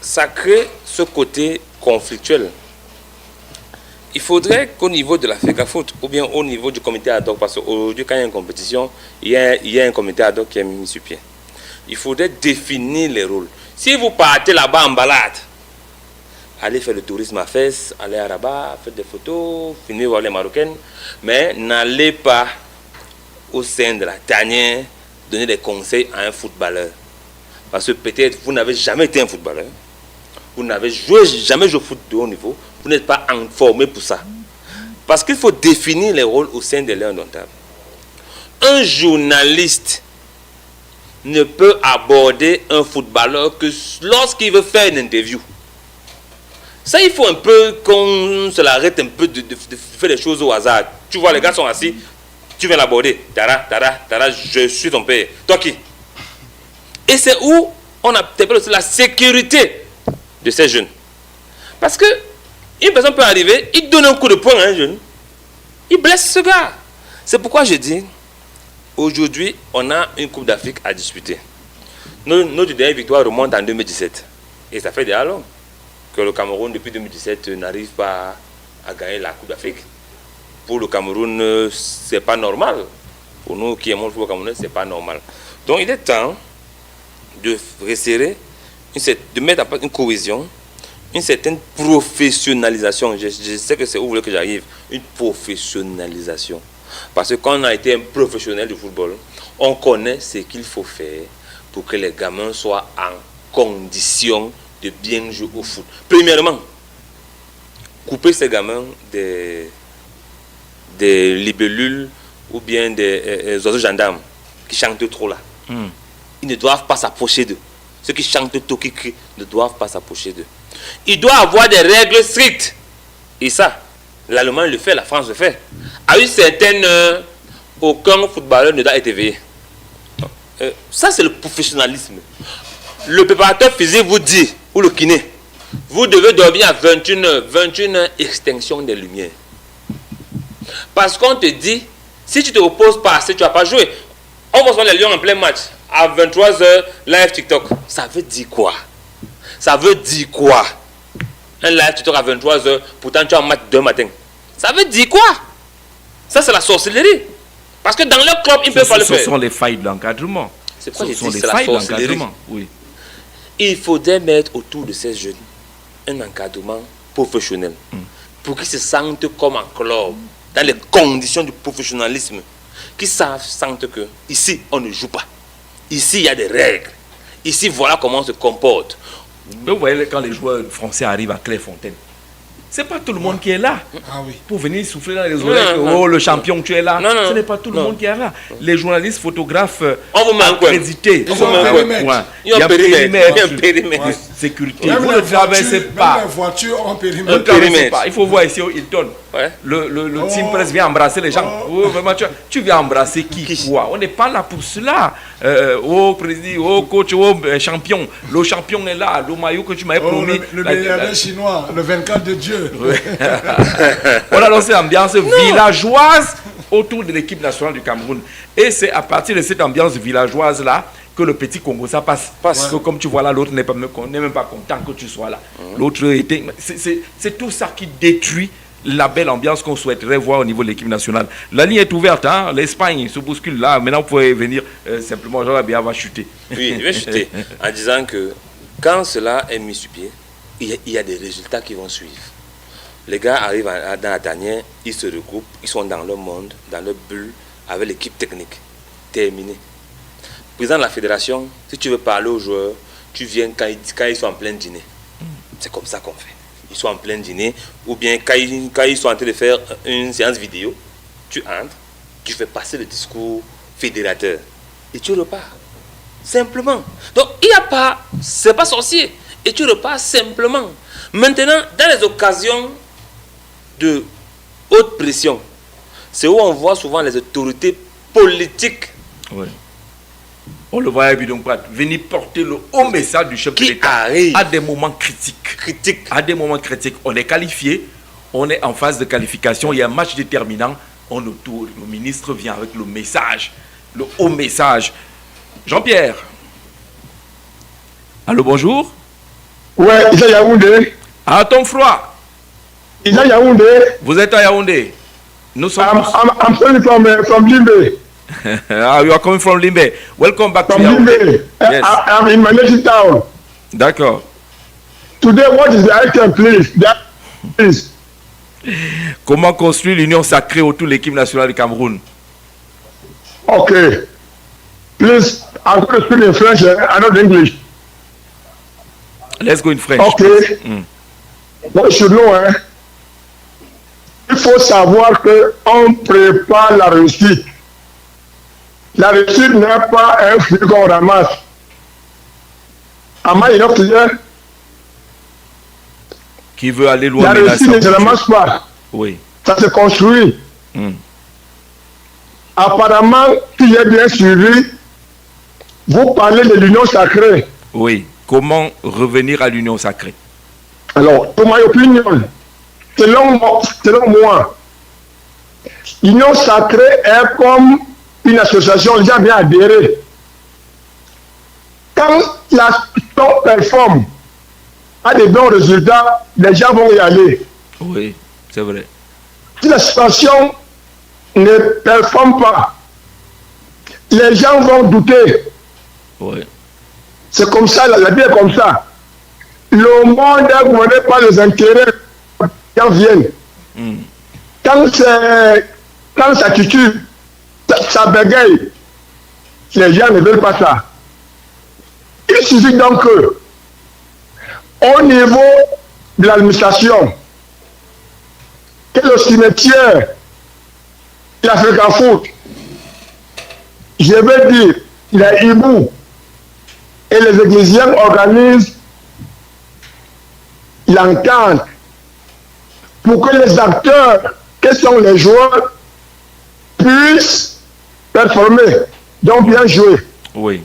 ça crée ce côté conflictuel. Il faudrait qu'au niveau de la FECAFOOT ou bien au niveau du comité ad hoc, parce qu'aujourd'hui quand il y a une compétition, il y a un comité ad hoc qui est mis sur pied. Il faudrait définir les rôles. Si vous partez là-bas en balade, allez faire le tourisme à Fès, allez à Rabat, faites des photos, filmez voir les Marocaines, mais n'allez pas au sein de la tanière donner des conseils à un footballeur. Parce que peut-être vous n'avez jamais été un footballeur, vous n'avez jamais joué au foot de haut niveau, vous n'êtes pas informé pour ça. Parce qu'il faut définir les rôles au sein des Lions Indomptables. Un journaliste ne peut aborder un footballeur que lorsqu'il veut faire une interview. Ça, il faut un peu qu'on se l'arrête un peu de faire des choses au hasard. Tu vois, les gars sont assis, tu viens l'aborder. Tara, je suis ton père. Toi qui? Et c'est où on appelle aussi la sécurité de ces jeunes. Parce que une personne peut arriver, il donne un coup de poing à un jeune, il blesse ce gars. C'est pourquoi je dis, aujourd'hui, on a une Coupe d'Afrique à disputer. Notre dernière victoire remonte en 2017. Et ça fait déjà long que le Cameroun, depuis 2017, n'arrive pas à gagner la Coupe d'Afrique. Pour le Cameroun, c'est pas normal. Pour nous qui aimons le football camerounais, c'est pas normal. Donc il est temps de resserrer, de mettre en place une cohésion, une certaine professionnalisation. Je sais que c'est où vous voulez que j'arrive. Une professionnalisation. Parce que quand on a été un professionnel du football, on connaît ce qu'il faut faire pour que les gamins soient en condition de bien jouer au foot. Premièrement, couper ces gamins des libellules ou bien des oiseaux gendarmes qui chantent trop là. Ils ne doivent pas s'approcher d'eux. Ceux qui chantent tout, qui crient, ne doivent pas s'approcher d'eux. Il doit avoir des règles strictes. Et ça, l'Allemagne le fait, la France le fait. À une certaine heure, aucun footballeur ne doit être éveillé. Ça, c'est le professionnalisme. Le préparateur physique vous dit, ou le kiné, vous devez dormir à 21h. 21h, extinction des lumières. Parce qu'on te dit, si tu ne te reposes pas assez, tu ne vas pas jouer. On va se voir les Lions en plein match. À 23h, live TikTok. Ça veut dire quoi? Ça veut dire quoi? Un live TikTok à 23h, pourtant tu as un match demain matin. Ça veut dire quoi? Ça, c'est la sorcellerie. Parce que dans leur club, ils ne peuvent pas le faire. Ce sont les failles de l'encadrement. C'est pourquoi je dis c'est la sorcellerie. Oui. Il faudrait mettre autour de ces jeunes un encadrement professionnels, pour qu'ils se sentent comme un club, dans les conditions du professionnalisme, qu'ils sentent que ici on ne joue pas, ici il y a des règles, ici voilà comment on se comporte. Mais vous voyez quand les joueurs français arrivent à Clairefontaine, c'est pas tout le monde qui est là pour venir souffler dans les oreilles. Oh, le champion, tu es là. Ce n'est pas tout le monde qui est là. Les journalistes, photographes accrédités. Il y a un périmètre. Sécurité. Vous ne traversez pas. Les voitures ont périmètre. Il faut voir ici au Hilton. Le team presse vient embrasser les gens. Vraiment, tu viens embrasser qui quoi? On n'est pas là pour cela. Président, coach, champion. Le champion est là. Le maillot que tu m'avais promis. Le milliardaire chinois, le 24 de Dieu. On a lancé l'ambiance villageoise autour de l'équipe nationale du Cameroun. Et c'est à partir de cette ambiance villageoise-là que le petit Congo, ça passe. Parce que comme tu vois là, l'autre n'est même pas content que tu sois là. L'autre était... C'est tout ça qui détruit la belle ambiance qu'on souhaiterait voir au niveau de l'équipe nationale. La ligne est ouverte, hein? L'Espagne se bouscule là. Maintenant, vous pouvez venir simplement, Jean-Labia va chuter. Oui, je vais chuter en disant que quand cela est mis sur pied, il y a des résultats qui vont suivre. Les gars arrivent dans la tanière, ils se regroupent, ils sont dans leur monde, dans leur bulle, avec l'équipe technique. Terminé. Président de la fédération, si tu veux parler aux joueurs, tu viens quand ils sont en plein dîner. C'est comme ça qu'on fait. Ils sont en plein dîner, ou bien quand ils sont en train de faire une séance vidéo, tu entres, tu fais passer le discours fédérateur et tu repars. Simplement. Donc il n'y a pas, c'est pas sorcier. Et tu repars simplement. Maintenant, dans les occasions de haute pression, c'est où on voit souvent les autorités politiques. Oui. On le voit à Bidon Prat, venir porter le haut message du chef de l'État à des moments critiques. À des moments critiques. On est qualifié, on est en phase de qualification, il y a un match déterminant, on nous tourne. Le ministre vient avec le message, le haut message. Jean-Pierre. Allô, bonjour. Ouais, il est à Yaoundé. À ton froid. Il est à Yaoundé. Vous êtes à Yaoundé. Nous sommes. I'm coming from Limbe. You are coming from Limbe. Welcome back from to Yaoundé. Limbe. Yes. I'm in my native town. D'accord. Today, what is the item, please? Comment construire l'union sacrée autour de l'équipe nationale du Cameroun? Okay. Please, I'm going to speak in French and not English. Let's go in French. Okay. Donc, chez nous, il faut savoir qu'on prépare la réussite. La réussite n'est pas un fruit qu'on ramasse. Am I enough to hear? Qui veut aller loin? La réussite ne se ramasse pas. Oui. Ça se construit. Apparemment, si j'ai bien suivi, vous parlez de l'union sacrée. Oui. Comment revenir à l'union sacrée? Alors, pour ma opinion, selon moi, l'union sacrée est comme une association, les gens viennent adhérer. Quand l'association performe, a des bons résultats, les gens vont y aller. Oui, c'est vrai. Si l'association ne performe pas, les gens vont douter. Oui. C'est comme ça, la vie est comme ça. Le monde est gouverné par les intérêts qui en viennent. Quand ça titube, ça bégaye, les gens ne veulent pas ça. Il suffit donc que, au niveau de l'administration, que le cimetière, l'Afrique foot, je veux dire, les hiboux et les ecclésiens organisent l'entente pour que les acteurs, que sont les joueurs, puissent performer, donc bien jouer. Oui.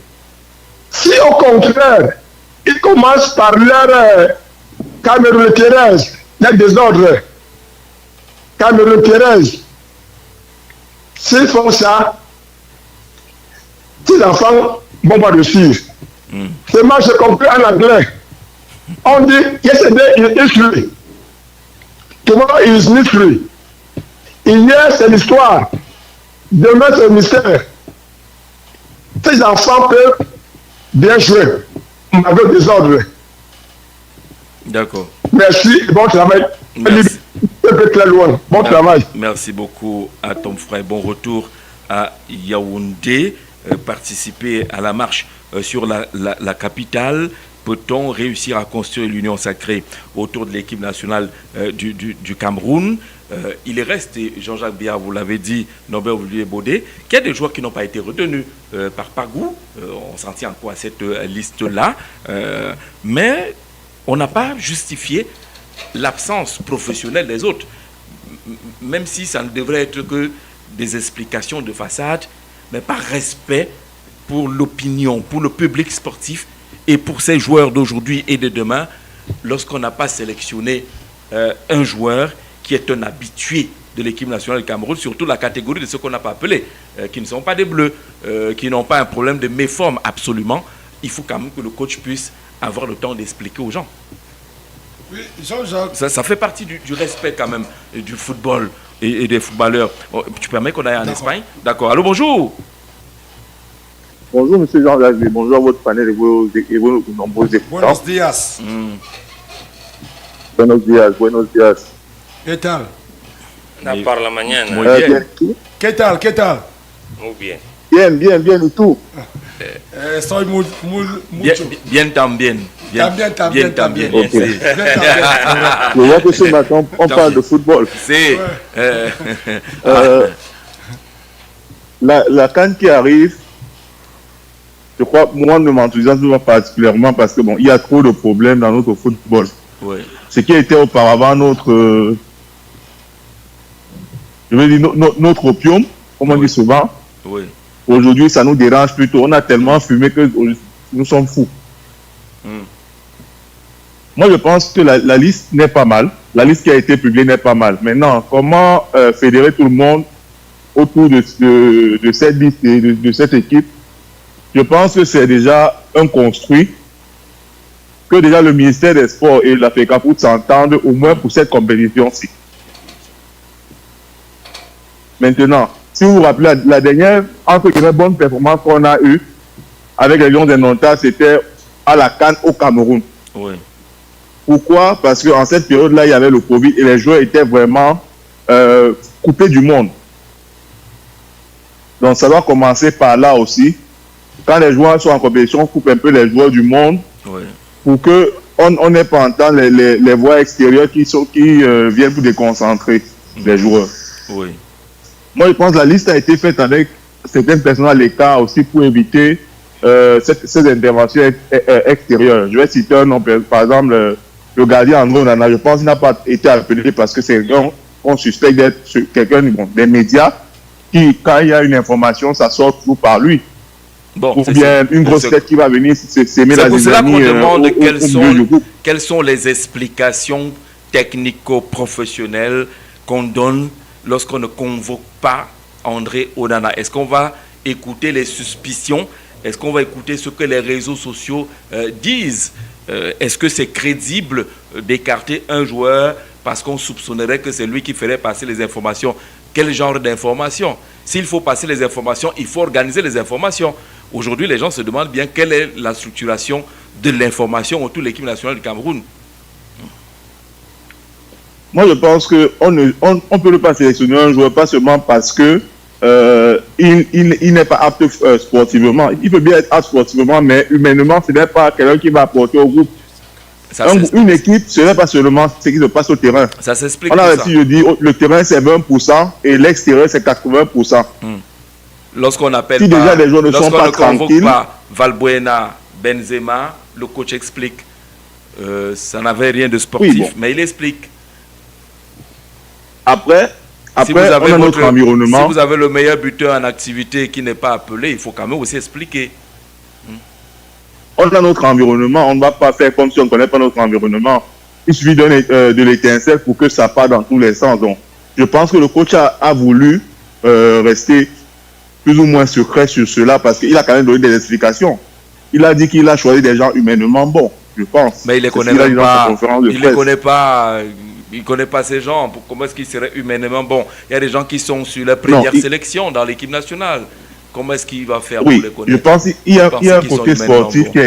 Si au contraire, ils commencent par leur Cameroun Thérèse, leur désordre, Cameroun Thérèse, s'ils font ça, ces enfants vont pas réussir. Seulement, je comprends en anglais. On dit, yesterday is history. Tomorrow is mystery. Hier, c'est l'histoire. Demain, c'est le mystère. Ces enfants peuvent bien jouer avec des ordres. D'accord. Merci, bon travail. Merci. Bon travail. Merci beaucoup à ton frère. Bon retour à Yaoundé. Participer à la marche sur la capitale. Peut-on réussir à construire l'union sacrée autour de l'équipe nationale du Cameroun? Il reste, Jean-Jacques Biard, vous l'avez dit, Norbert Olivier-Baudé, qu'il y a des joueurs qui n'ont pas été retenus par Pagou. On s'en tient quoi à cette liste-là. Mais on n'a pas justifié l'absence professionnelle des autres. Même si ça ne devrait être que des explications de façade, mais par respect pour l'opinion, pour le public sportif et pour ces joueurs d'aujourd'hui et de demain, lorsqu'on n'a pas sélectionné un joueur qui est un habitué de l'équipe nationale du Cameroun, surtout la catégorie de ceux qu'on n'a pas appelés, qui ne sont pas des bleus, qui n'ont pas un problème de méforme absolument, il faut quand même que le coach puisse avoir le temps d'expliquer aux gens. Oui, Jean-Jacques. Ça fait partie du respect quand même du football et des footballeurs. Tu permets qu'on aille en Espagne? D'accord. Allô, bonjour. Bonjour, monsieur Jean-Jacques. Bonjour à votre panel et vos nombreux écoutants. Buenos días. Buenos días, buenos días. ¿Qué tal? Por la mañana. Muy bien. ¿Qué tal? ¿Qué tal? Muy bien. Bien, bien, bien, ¿y tú? Estoy muy mucho. Bien también. Bien también. Okay. Sí. Je vois que ce matin, on parle de football. Sí. La CAN qui arrive, je crois, moi, ne m'enthousiasme pas particulièrement parce que bon, il y a trop de problèmes dans notre football. Oui. Ce qui était auparavant notre, je veux dire, notre opium, comme on dit souvent. Oui. Aujourd'hui, ça nous dérange plutôt. On a tellement fumé que nous sommes fous. Moi, je pense que la liste n'est pas mal. La liste qui a été publiée n'est pas mal. Maintenant, comment fédérer tout le monde autour de cette liste et de cette équipe? Je pense que c'est déjà un construit, que déjà le ministère des Sports et la FECAFOOT s'entendent au moins pour cette compétition-ci. Maintenant, si vous vous rappelez, la dernière, entre les bonnes performances qu'on a eues avec les Lions d'Inonta, c'était à la CAN au Cameroun. Oui. Pourquoi? Parce qu'en cette période-là, il y avait le Covid et les joueurs étaient vraiment coupés du monde. Donc ça doit commencer par là aussi. Quand les joueurs sont en compétition, on coupe un peu les joueurs du monde, Oui. pour qu'on n'ait pas entendre les voix extérieures qui viennent pour déconcentrer les joueurs. Oui. Moi, je pense que la liste a été faite avec certaines personnes à l'écart aussi pour éviter ces interventions extérieures. Je vais citer un nom, par exemple, le gardien André Onana. Je pense qu'il n'a pas été appelé parce que c'est on suspecte d'être quelqu'un des médias qui, quand il y a une information, ça sort toujours par lui. Bon, ou bien une grosse tête qui va venir s'aimer la zizanie. C'est pour cela qu'on demande quelles sont les explications technico-professionnelles qu'on donne lorsqu'on ne convoque pas André Onana. Est-ce qu'on va écouter les suspicions? Est-ce qu'on va écouter ce que les réseaux sociaux disent? Est-ce que c'est crédible d'écarter un joueur parce qu'on soupçonnerait que c'est lui qui ferait passer les informations? Quel genre d'informations? S'il faut passer les informations, il faut organiser les informations. Aujourd'hui, les gens se demandent bien quelle est la structuration de l'information autour de l'équipe nationale du Cameroun. Moi, je pense qu'on ne peut pas sélectionner un joueur, pas seulement parce que il n'est pas apte sportivement. Il peut bien être apte sportivement, mais humainement, ce n'est pas quelqu'un qui va apporter au groupe. Une équipe, ce n'est pas seulement ce qui se passe au terrain. Ça s'explique. On a aussi, je dis, le terrain c'est 20% et l'extérieur c'est 80%. Lorsqu'on appelle si déjà les joueurs ne sont pas tranquilles, Valbuena, Benzema, le coach explique. Ça n'avait rien de sportif, oui, bon. Mais il explique. Après si vous avez notre environnement. Si vous avez le meilleur buteur en activité qui n'est pas appelé, il faut quand même aussi expliquer. On a notre environnement, on ne va pas faire comme si on ne connaît pas notre environnement. Il suffit de l'étincelle pour que ça parte dans tous les sens. Donc, je pense que le coach a voulu rester plus ou moins secret sur cela parce qu'il a quand même donné des explications. Il a dit qu'il a choisi des gens humainement bons, je pense. Mais il ne les connaît même pas. Il ne les connaît pas. Il ne connaît pas ces gens. Comment est-ce qu'ils seraient humainement bons? Il y a des gens qui sont sur la première sélection dans l'équipe nationale. Comment est-ce qu'il va faire pour les connaître? Je pense qu'il y a un côté sportif qui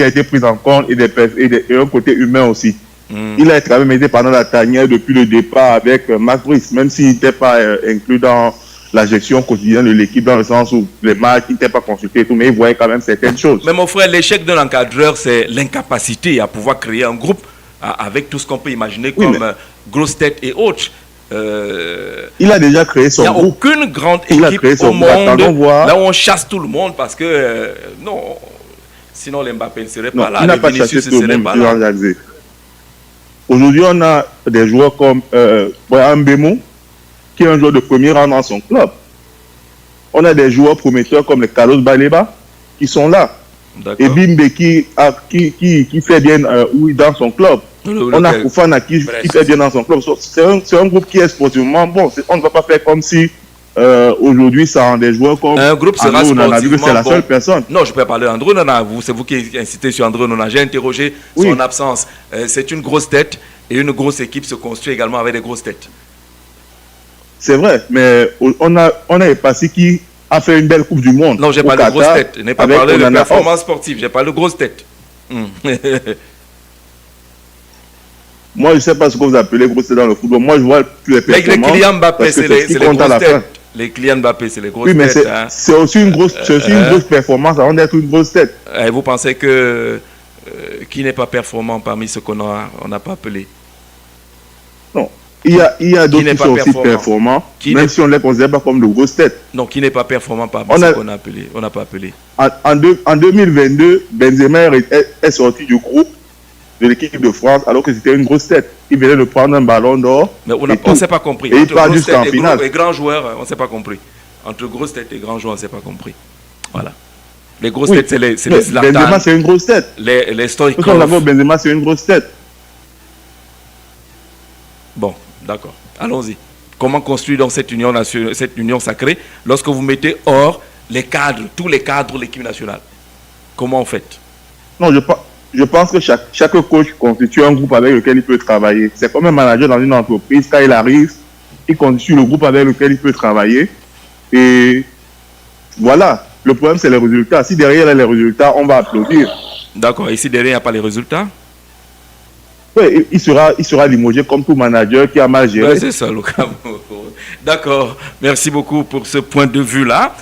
a été pris en compte et un côté humain aussi. Il a quand même été pendant la tanière depuis le départ avec Marc Brice, même s'il n'était pas inclus dans la gestion quotidienne de l'équipe, dans le sens où les matchs, il n'était pas consulté et tout, mais il voyait quand même certaines choses. Mais mon frère, l'échec d'un encadreur, c'est l'incapacité à pouvoir créer un groupe avec tout ce qu'on peut imaginer comme grosses têtes et autres. Il a déjà créé son groupe. Il n'y a aucune grande équipe au monde là où on chasse tout le monde parce que non, sinon Mbappé ne serait pas là. Il n'a pas chassé tout le monde. Aujourd'hui, on a des joueurs comme Mbemo, qui est un joueur de premier rang dans son club. On a des joueurs prometteurs comme les Carlos Baleba qui sont là. Et Bimbe qui fait bien dans son club. On a Koufana qui fait bien dans son club. C'est un groupe qui est sportivement bon. On ne va pas faire comme si aujourd'hui, ça a des joueurs comme un groupe sera sportivement c'est la seule personne. Non, je peux parler d'André Onana. C'est vous qui insistez sur André Onana. J'ai interrogé son absence. C'est une grosse tête et une grosse équipe se construit également avec des grosses têtes. C'est vrai, mais on a Passy qui a fait une belle Coupe du Monde. Non, j'ai pas de grosses têtes. Je n'ai pas parlé de performance sportive. J'ai parlé de grosses têtes. Moi, je ne sais pas ce que vous appelez grosses têtes dans le football. Moi, je vois plus les performances. Les clients Mbappé, c'est les grosses têtes. Les clients Mbappé, c'est les grosses têtes. Oui, mais c'est aussi une grosse performance avant d'être une grosse tête. Et vous pensez que qui n'est pas performant parmi ceux qu'on n'a pas appelés? Non. Il y a d'autres qui sont aussi performants, même si on ne les considère pas comme de grosses têtes. Non, qui n'est pas performant parmi ceux qu'on n'a pas appelés. En 2022, Benzema est sorti du groupe de l'équipe de France alors que c'était une grosse tête. Il venait de prendre un ballon d'or. Mais on ne s'est pas compris. Et il part jusqu'en finale. Et grands joueurs, on ne s'est pas compris. Entre grosses têtes et grands joueurs, on ne s'est pas compris. Voilà. Les grosses têtes, c'est les Zlatan. Benzema, c'est une grosse tête. Les Stoïkov. Benzema, c'est une grosse tête. Bon, d'accord. Allons-y. Comment construire donc cette union sacrée lorsque vous mettez hors les cadres, tous les cadres de l'équipe nationale? Comment on fait? Non, je pense que chaque coach constitue un groupe avec lequel il peut travailler. C'est comme un manager dans une entreprise. Quand il arrive, il constitue le groupe avec lequel il peut travailler. Et voilà. Le problème, c'est les résultats. Si derrière il y a les résultats, on va applaudir. D'accord. Et si derrière il n'y a pas les résultats? Oui, il sera limogé comme tout manager qui a mal géré. Ouais, c'est ça, le cas. D'accord. Merci beaucoup pour ce point de vue-là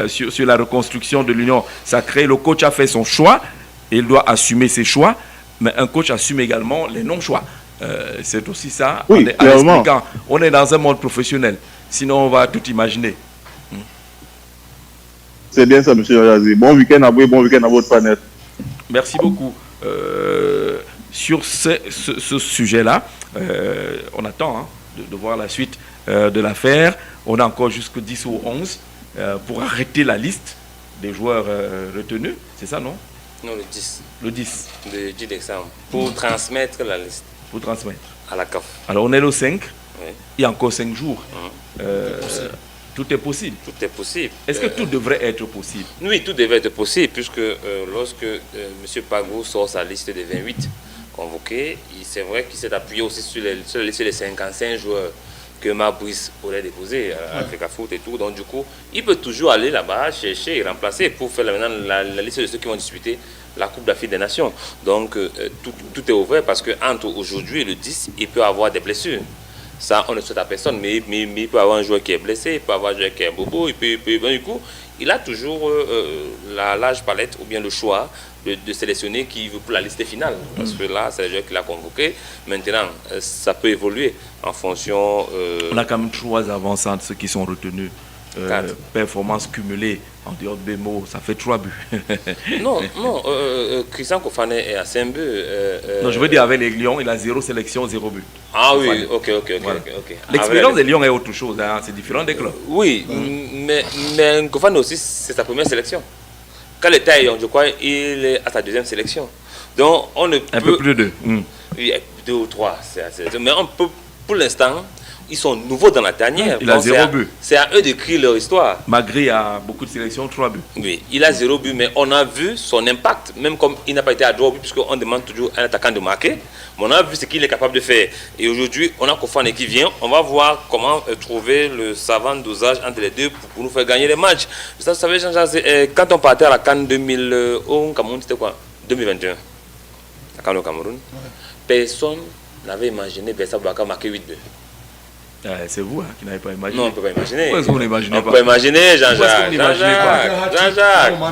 sur la reconstruction de l'Union sacrée. Le coach a fait son choix. Il doit assumer ses choix. Mais un coach assume également les non-choix. C'est aussi ça. Oui, clairement. On est dans un monde professionnel. Sinon, on va tout imaginer. C'est bien ça, M. Razi. Bon week-end à vous et bon week-end à votre planète. Merci beaucoup. Sur ce sujet-là, on attend de voir la suite de l'affaire. On a encore jusqu'au 10 ou 11 pour arrêter la liste des joueurs retenus. C'est ça, non? Non, le 10. Le 10. Le 10 décembre. Pour transmettre la liste. Pour transmettre. À la CAF. Alors, on est le 5. Oui. Il y a encore 5 jours. Tout est possible. Tout est possible. Est-ce que tout devrait être possible? Oui, tout devrait être possible, puisque lorsque M. Pago sort sa liste de 28 convoqués, c'est vrai qu'il s'est appuyé aussi sur les 55 joueurs que Mabrice aurait déposé à Africa Foot et tout. Donc, du coup, il peut toujours aller là-bas, chercher et remplacer pour faire maintenant la liste de ceux qui vont disputer la Coupe d'Afrique des Nations. Donc, tout est ouvert parce qu'entre aujourd'hui et le 10, il peut avoir des blessures. Ça, on ne souhaite à personne, mais il peut avoir un joueur qui est blessé, il peut avoir un joueur qui est bobo, du coup, il a toujours la large palette ou bien le choix de sélectionner qui veut pour la liste finale. Parce que là, c'est le joueur qu'il a convoqué. Maintenant, ça peut évoluer en fonction... On a quand même 3 avançantes, ceux qui sont retenus. Performance cumulée en dehors de Bémo, ça fait 3 buts. non, Christian Koufane est à 5 buts. Non, je veux dire, avec les Lions, il a 0 sélection, 0 but. Ah oui, ok. Voilà. L'expérience des Lions est autre chose, c'est différent des clubs. Oui, mais Koufane aussi, c'est sa première sélection. Quand le Taillon, je crois, il est à sa 2e sélection. Donc, on ne peut... Un peu plus de 2. Oui, 2 ou 3, mais on peut, pour l'instant... Ils sont nouveaux dans la tanière. Il a 0 but. C'est à eux d'écrire leur histoire. Magri a beaucoup de sélections, 3 buts. Oui, il a 0 but, mais on a vu son impact, même comme il n'a pas été à 3 buts, puisqu'on demande toujours à un attaquant de marquer. Mais on a vu ce qu'il est capable de faire. Et aujourd'hui, on a Koufane qui vient. On va voir comment trouver le savant dosage entre les deux pour nous faire gagner les matchs. Vous savez, quand on partait à la CAN 2000 au Cameroun, c'était quoi? 2021. La CAN au Cameroun. personne n'avait imaginé Bessa Boubacar marquer 8 buts. C'est vous qui n'avez pas imaginé. Non, on ne peut pas imaginer. Pourquoi est-ce que vous n'imaginez pas? On peut imaginer, Jean-Jacques.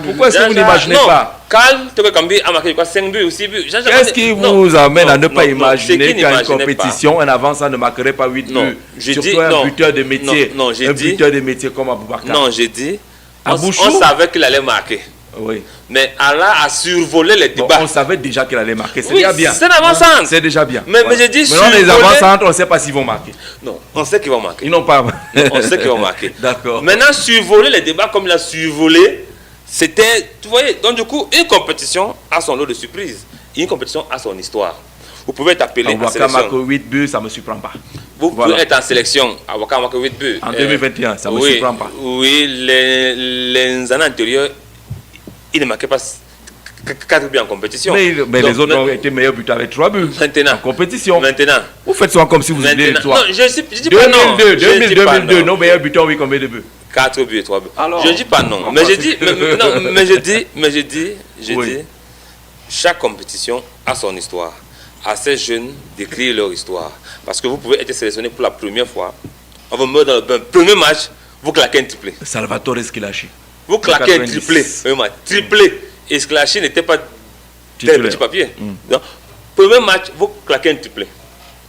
Pourquoi est-ce que vous n'imaginez pas? Calme, Togo Kambi a marqué 5 buts ou 6 buts. Qu'est-ce qui vous amène à ne pas imaginer qu'à une compétition, un avançant ne marquerait pas 8 buts? Surtout un buteur de métier. Un buteur de métier comme Aboubacar. Non, j'ai dit, on savait qu'il allait marquer. Oui. Mais Allah a survolé les débats. On savait déjà qu'il allait marquer. C'est oui, déjà bien. C'est un avant-centre. C'est déjà bien. Mais j'ai dit maintenant, les avant-centres, on ne sait pas s'ils vont marquer. Non, on sait qu'ils vont marquer. Ils n'ont pas. On sait qu'ils vont marquer. D'accord. Maintenant, survoler les débats comme il a survolé, c'était. Tu voyez, donc du coup, une compétition a son lot de surprises. Une compétition a son histoire. Vous pouvez être appelé en sélection. Marque 8 buts, ça ne me surprend pas. Vous pouvez être en sélection. Awaka marque 8 buts. En 2021, ça ne me surprend pas. Oui, les années antérieures, il ne marquait pas 4 buts en compétition. Mais donc, les autres ont été meilleurs buteurs avec 3 buts en compétition. Maintenant. Vous faites souvent comme si vous étiez 3. Non, je dis pas non. 2002, nos meilleurs buteurs ont eu combien de buts? 4 buts et 3 buts. Alors, je ne dis pas non. Mais je dis, chaque compétition a son histoire. À ces jeunes d'écrire leur histoire. Parce que vous pouvez être sélectionné pour la première fois. On vous met dans le bain. Premier match, vous claquez un triplé. Salvatore Schillaci. Vous claquez un triplé. Triplé. Et Schillaci n'était pas tel petit papier. Donc, premier match, vous claquez un triplé.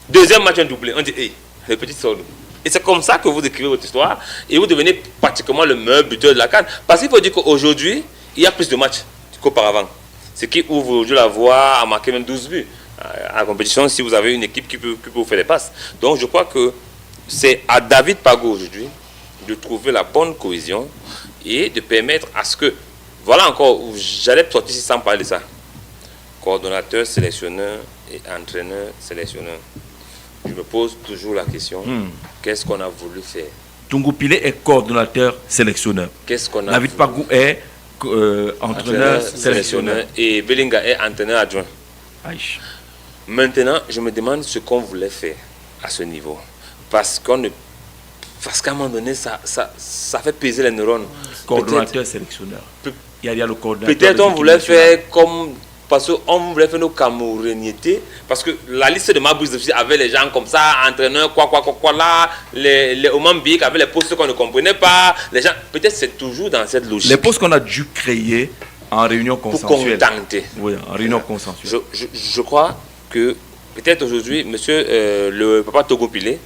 Deuxième match, un doublé. On dit, hey, le petit solo. Et c'est comme ça que vous écrivez votre histoire. Et vous devenez pratiquement le meilleur buteur de la CAN. Parce qu'il faut dire qu'aujourd'hui, il y a plus de matchs qu'auparavant. Ce qui ouvre aujourd'hui la voie à marquer même 12 buts. À la compétition, si vous avez une équipe qui peut vous faire des passes. Donc je crois que c'est à David Pago aujourd'hui de trouver la bonne cohésion et de permettre à ce que, voilà encore, j'allais sortir ici sans parler de ça, coordonnateur, sélectionneur et entraîneur, sélectionneur. Je me pose toujours la question, qu'est-ce qu'on a voulu faire? Tungu Pile est coordonnateur, sélectionneur. Qu'est-ce qu'on a David Pago est entraîneur, sélectionneur. Et Belinga est entraîneur adjoint. Aïe. Maintenant, je me demande ce qu'on voulait faire à ce niveau. Parce qu'à un moment donné, ça fait peser les neurones. Coordonnateur, sélectionneur. Il y a le coordonnateur. Peut-être on voulait faire comme... Parce qu'on voulait faire nos camerouniétés. Parce que la liste de Mabouze avait les gens comme ça, entraîneurs, quoi là, les Omambik avaient les postes qu'on ne comprenait pas. Les gens, peut-être c'est toujours dans cette logique. Les postes qu'on a dû créer en réunion consensuelle. Pour contenter. Oui, en réunion consensuelle. Je crois que peut-être aujourd'hui, monsieur le papa Togo Pile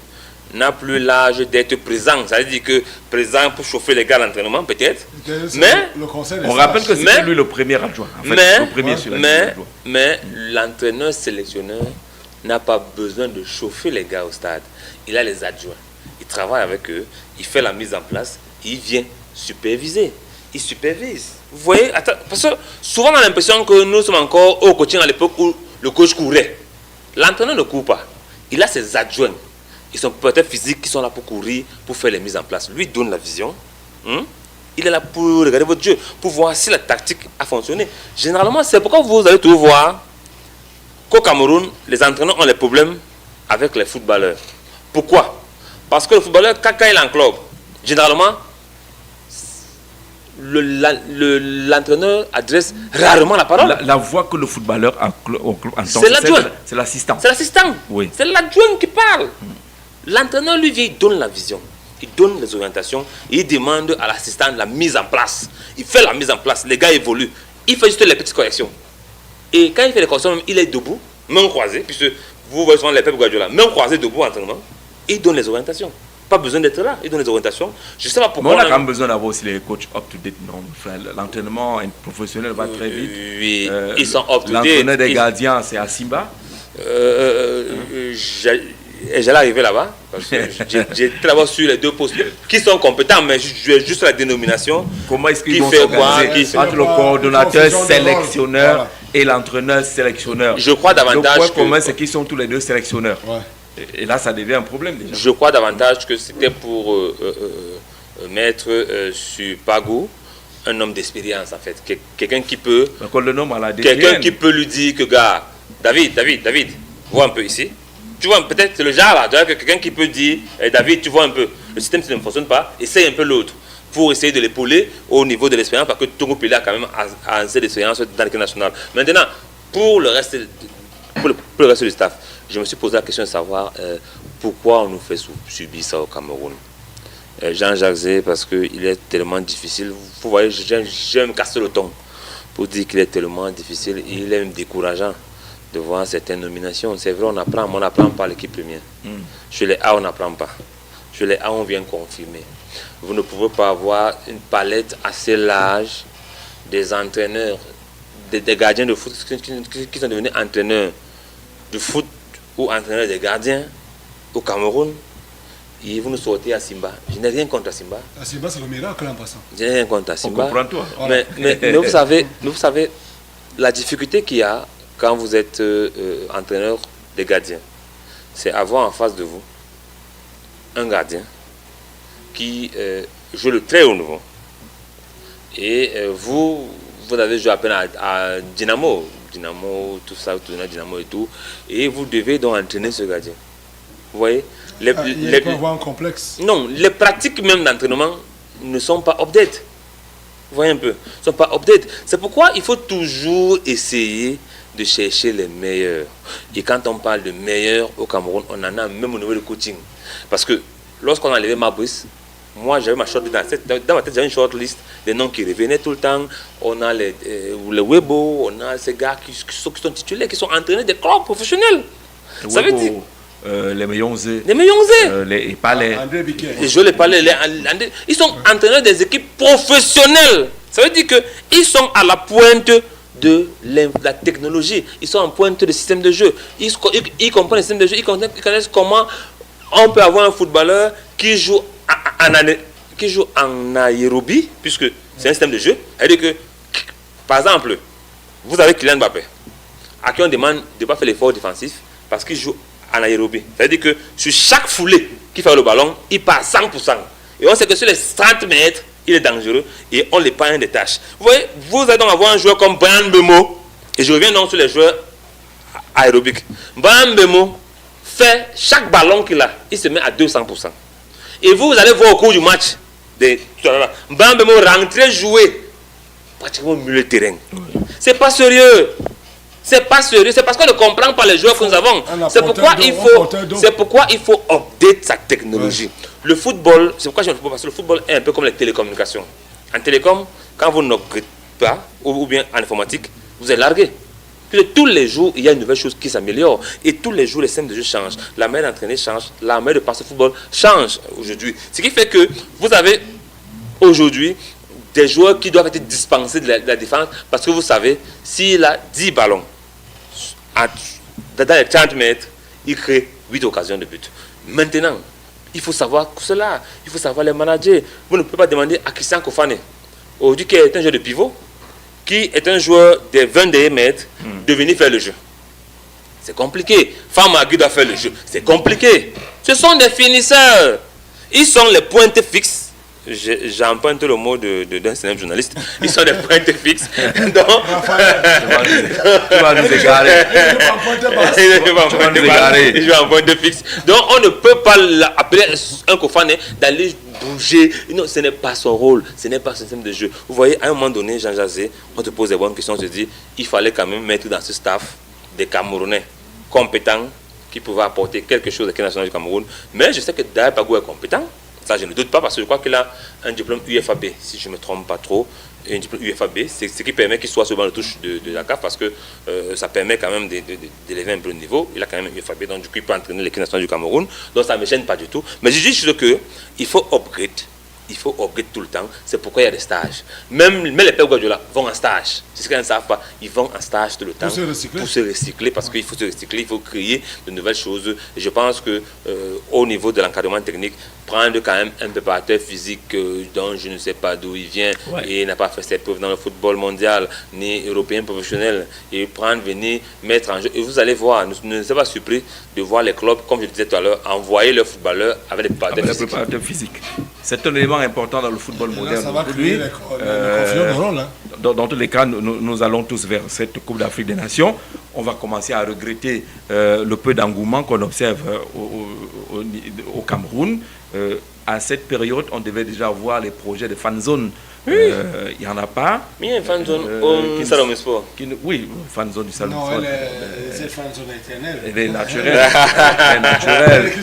n'a plus l'âge d'être présent. Ça veut dire que présent pour chauffer les gars à l'entraînement, peut-être. Mais on rappelle que c'est lui le premier adjoint. En fait, le premier mais l'entraîneur sélectionneur n'a pas besoin de chauffer les gars au stade. Il a les adjoints. Il travaille avec eux, il fait la mise en place, il vient superviser. Il supervise. Vous voyez, parce que souvent on a l'impression que nous sommes encore au coaching à l'époque où le coach courait. L'entraîneur ne court pas. Il a ses adjoints. Ils sont peut-être physiques qui sont là pour courir, pour faire les mises en place. Lui donne la vision. Il est là pour regarder votre jeu, pour voir si la tactique a fonctionné. Généralement, c'est pourquoi vous allez toujours voir qu'au Cameroun, les entraîneurs ont des problèmes avec les footballeurs. Pourquoi? Parce que le footballeur, quand il est en club, généralement, l'entraîneur adresse rarement la parole. La voix que le footballeur entend, c'est l'adjoint. C'est l'assistant. C'est l'assistant. Oui. C'est l'adjoint qui parle. L'entraîneur, lui, il donne la vision. Il donne les orientations. Et il demande à l'assistant la mise en place. Il fait la mise en place. Les gars évoluent. Il fait juste les petites corrections. Et quand il fait les corrections, il est debout, main croisée, puisque vous voyez souvent les Pep Guardiola, main croisée debout en entraînement. Et il donne les orientations. Pas besoin d'être là, il donne les orientations. Je sais pas pourquoi. Mais on a quand même besoin d'avoir aussi les coachs up-to-date. L'entraînement professionnel va très vite. Oui, ils sont up-to-date. L'entraîneur des gardiens, c'est Asimba. J'allais arriver là-bas. J'ai travaillé sur les deux postes qui sont compétents, mais juste la dénomination. Comment est-ce qu'ils vont s'organiser entre le coordonnateur sélectionneur et l'entraîneur sélectionneur? Je crois davantage. Le point commun, c'est qu'ils sont tous les deux sélectionneurs. Ouais. Et là, ça devient un problème déjà. Je crois davantage que c'était pour mettre sur Pago un homme d'expérience en fait. Quelqu'un qui peut. Quelqu'un qui peut lui dire que gars, David, vois un peu ici. Tu vois, peut-être c'est le genre là, quelqu'un qui peut dire David, tu vois un peu, le système ne fonctionne pas, essaye un peu l'autre. Pour essayer de l'épauler au niveau de l'expérience, parce que Togo Pile a quand même assez d'expérience dans l'équipe nationale. Maintenant, pour le reste, pour le reste du staff, je me suis posé la question de savoir pourquoi on nous fait subir ça au Cameroun. Jean-Jacques Zé, parce qu'il est tellement difficile. Vous voyez, je me casse le ton pour dire qu'il est tellement difficile. Il est même décourageant de voir certaines nominations. C'est vrai, on apprend par l'équipe première. Chez les A, on n'apprend pas. Chez les A, on vient confirmer. Vous ne pouvez pas avoir une palette assez large des entraîneurs, des gardiens de foot qui sont devenus entraîneurs de foot ou entraîneurs des gardiens au Cameroun. Et vous nous sortez à Simba. Je n'ai rien contre Simba. Simba, c'est le miracle en passant. Je n'ai rien contre Simba. On comprend toi. Mais vous savez, la difficulté qu'il y a quand vous êtes entraîneur des gardiens, c'est avoir en face de vous un gardien qui joue le très haut niveau. Et vous avez joué à peine à Dynamo, tout ça, Dynamo et tout. Et vous devez donc entraîner ce gardien. Vous voyez, il peut avoir un complexe. Non, les pratiques même d'entraînement ne sont pas update. Vous voyez un peu, ne sont pas update. C'est pourquoi il faut toujours essayer de chercher les meilleurs. Et quand on parle de meilleurs au Cameroun, on en a même au niveau de coaching. Parce que lorsqu'on a enlevé Mabris, moi j'avais ma shortlist dans ma tête, j'avais une shortlist des noms qui revenaient tout le temps. On a les Webo, on a ces gars qui sont titulaires, qui sont entraînés des clubs professionnels. Ça veut dire les Meyonze, les Palais, les Palais, ils sont entraîneurs des équipes professionnelles. Ça veut dire qu'ils sont à la pointe de la technologie. Ils sont en pointe du système de jeu. Ils comprennent le système de jeu. Ils connaissent comment on peut avoir un footballeur qui joue en aérobie, puisque c'est un système de jeu. C'est-à-dire que, par exemple, vous avez Kylian Mbappé, à qui on demande de ne pas faire l'effort défensif parce qu'il joue en aérobie. C'est-à-dire que sur chaque foulée qui fait le ballon, il part 100%. Et on sait que sur les 30 mètres, il est dangereux et on l'épargne des tâches. Vous voyez, vous allez donc avoir un joueur comme Brian Bemo, et je reviens donc sur les joueurs aérobiques. Brian Bemo fait chaque ballon qu'il a, il se met à 200%. Et vous allez voir au cours du match, Brian Bemo rentrer jouer pratiquement au milieu de terrain. C'est pas sérieux. C'est pas sérieux, c'est parce qu'on ne comprend pas les joueurs que nous avons. C'est pourquoi il faut update sa technologie. Le football, c'est pourquoi je ne le fais pas, parce que le football est un peu comme les télécommunications. En télécom, quand vous n'upgradez pas, ou bien en informatique, vous êtes largué. Puis tous les jours, il y a une nouvelle chose qui s'améliore. Et tous les jours, les scènes de jeu changent. La manière d'entraîner change. La manière de passer au football change aujourd'hui. Ce qui fait que vous avez aujourd'hui des joueurs qui doivent être dispensés de la défense, parce que vous savez, s'il a 10 ballons, dans les 30 mètres, il crée 8 occasions de but. Maintenant, il faut savoir cela, il faut savoir les manager. Vous ne pouvez pas demander à Christian Kofane, aujourd'hui qui est un joueur de pivot, qui est un joueur des 20 derniers mètres, de venir faire le jeu. C'est compliqué. Famagui doit faire le jeu. C'est compliqué. Ce sont des finisseurs. Ils sont les pointes fixes. J'emprunte le mot d'un célèbre journaliste. Ils sont des pointes fixes. Donc, tu vas nous égarer. Je vais en pointe fixe. Donc, on ne peut pas appeler un Kofane d'aller bouger. Non, ce n'est pas son rôle. Ce n'est pas son système de jeu. Vous voyez, à un moment donné, Jean Jazé, on te pose des bonnes questions. On se dit, il fallait quand même mettre dans ce staff des Camerounais compétents qui pouvaient apporter quelque chose à l'équipe nationale du Cameroun. Mais je sais que Daï Pagou est compétent. Ça, je ne doute pas, parce que je crois qu'il a un diplôme UFAB, si je ne me trompe pas trop. Un diplôme UFAB, c'est ce qui permet qu'il soit sur le touche de la CAF, parce que ça permet quand même d'élever un peu le niveau. Il a quand même un UFAB, donc du coup, il peut entraîner l'équipe nationale du Cameroun. Donc ça ne me gêne pas du tout. Mais je dis juste qu'il faut upgrade. Il faut upgrade tout le temps. C'est pourquoi il y a des stages. Même les Pep Guardiola vont en stage. C'est ce qu'ils ne savent pas. Ils vont en stage tout le temps. Pour se recycler. Parce qu'il faut se recycler. Il faut créer de nouvelles choses. Et je pense qu'au niveau de l'encadrement technique, prendre quand même un préparateur physique dont je ne sais pas d'où il vient et n'a pas fait ses preuves dans le football mondial ni européen professionnel, et venir mettre en jeu. Et vous allez voir, ne soyez pas surpris de voir les clubs, comme je le disais tout à l'heure, envoyer leurs footballeurs avec des préparateurs physiques. C'est un élément important dans le football moderne. Ça va créer les confiants de rôle. Dans tous les cas, nous allons tous vers cette Coupe d'Afrique des Nations. On va commencer à regretter le peu d'engouement qu'on observe au Cameroun. à cette période, on devait déjà voir les projets de fan zone. Il n'y en a pas. Mais il y a une fan zone au Salon Sport. Oui, fan zone du Salon Non, Sport. c'est fan zone éternelle. Elle est naturelle. Elle est naturelle.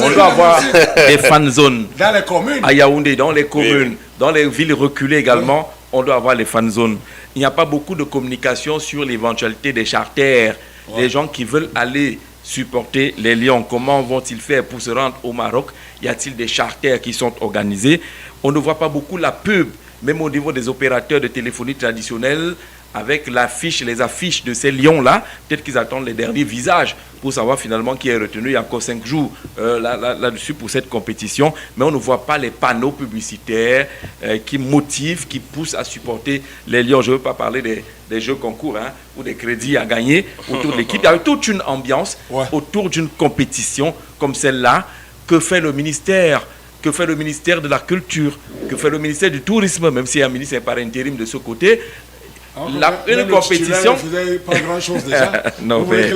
On doit avoir des fan zones. Dans les communes. À Yaoundé, dans les communes, dans les villes reculées également, on doit avoir les fan zones. Il n'y a pas beaucoup de communication sur l'éventualité des charters. Les gens qui veulent aller supporter les Lions, comment vont-ils faire pour se rendre au Maroc? Y a-t-il des charters qui sont organisés? On ne voit pas beaucoup la pub, même au niveau des opérateurs de téléphonie traditionnelle, avec l'affiche, les affiches de ces lions-là. Peut-être qu'ils attendent les derniers visages pour savoir finalement qui est retenu. Il y a encore 5 jours là-dessus pour cette compétition. Mais on ne voit pas les panneaux publicitaires qui motivent, qui poussent à supporter les lions. Je ne veux pas parler des jeux concours ou des crédits à gagner autour de l'équipe. Il y a toute une ambiance autour d'une compétition comme celle-là. Que fait le ministère? Que fait le ministère de la Culture? Que fait le ministère du Tourisme? Même si un ministre est par intérim de ce côté. Une compétition. Pas grand chose déjà. Non, mais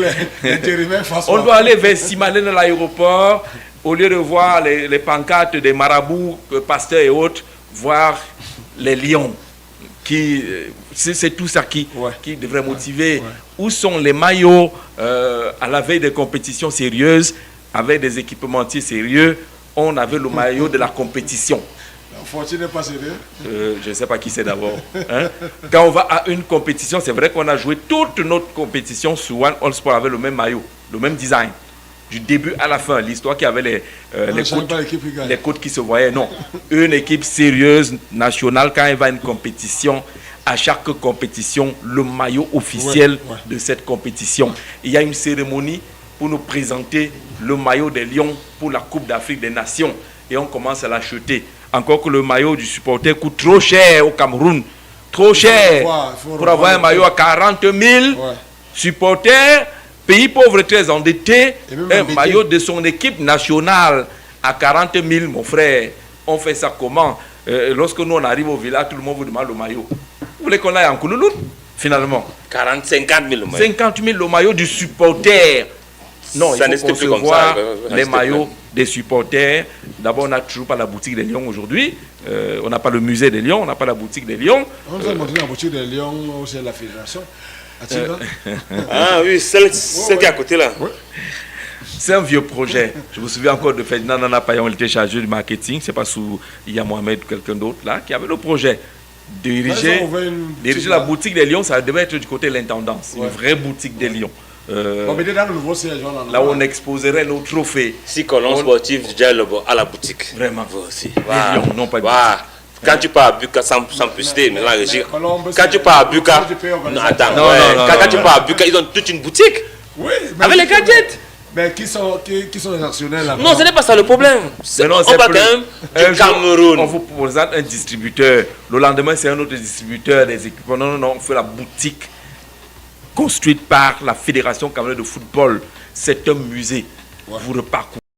on doit aller vers Simalène à l'aéroport, au lieu de voir les pancartes des marabouts, pasteurs et autres, voir les lions. C'est tout ça qui devrait motiver. Où sont les maillots à la veille des compétitions sérieuses, avec des équipementiers sérieux? On avait le maillot de la compétition. Fortune n'est pas sérieux. Je ne sais pas qui c'est d'abord. Quand on va à une compétition, c'est vrai qu'on a joué toute notre compétition sur One All Sport avec le même maillot, le même design. Du début à la fin, l'histoire qui avait les côtes qui se voyaient. Non, une équipe sérieuse, nationale, quand elle va à une compétition, à chaque compétition, le maillot officiel de cette compétition. Il y a une cérémonie pour nous présenter le maillot des Lions pour la Coupe d'Afrique des Nations. Et on commence à l'acheter. Encore que le maillot du supporter coûte trop cher au Cameroun. Trop cher. Pour avoir un maillot à 40 000 supporters, pays pauvre très endetté, un maillot de son équipe nationale à 40 000, mon frère. On fait ça comment? Lorsque nous on arrive au village, tout le monde vous demande le maillot. Vous voulez qu'on aille en Koulouloute? Finalement. 50 000 le maillot. 50 000 le maillot du supporter. Non, il faut concevoir les maillots des supporters. D'abord, on n'a toujours pas la boutique des Lions aujourd'hui. On n'a pas le musée des Lions, on n'a pas la boutique des Lions. On nous a montré la boutique des Lions au sein de la fédération. Ah oui, celle qui est à côté là. C'est un vieux projet. Je me souviens encore de Ferdinand Nana Payan, il était chargé du marketing. C'est pas sous Iya Mohamed ou quelqu'un d'autre là qui avait le projet. Diriger la boutique des Lions, ça devait être du côté de l'intendance. Une vraie boutique des Lions. Là où on exposerait nos trophées. Si colonne sportive, déjà à la boutique. Vraiment. Vous aussi. Lions, non pas de boutique. Quand tu pars à Buka, sans publicité, mais là, quand tu pars à Buka, non, attends, quand tu pars à Buka, ils ont toute une boutique. Oui, avec les gadgets. Mais qui sont les actionnaires là? Non, ce n'est pas ça le problème. On parle quand même du Cameroun. On vous présente un distributeur. Le lendemain, c'est un autre distributeur des équipements. Non, on fait la boutique construite par la Fédération camerounaise de football. C'est un musée. Vous reparcourez.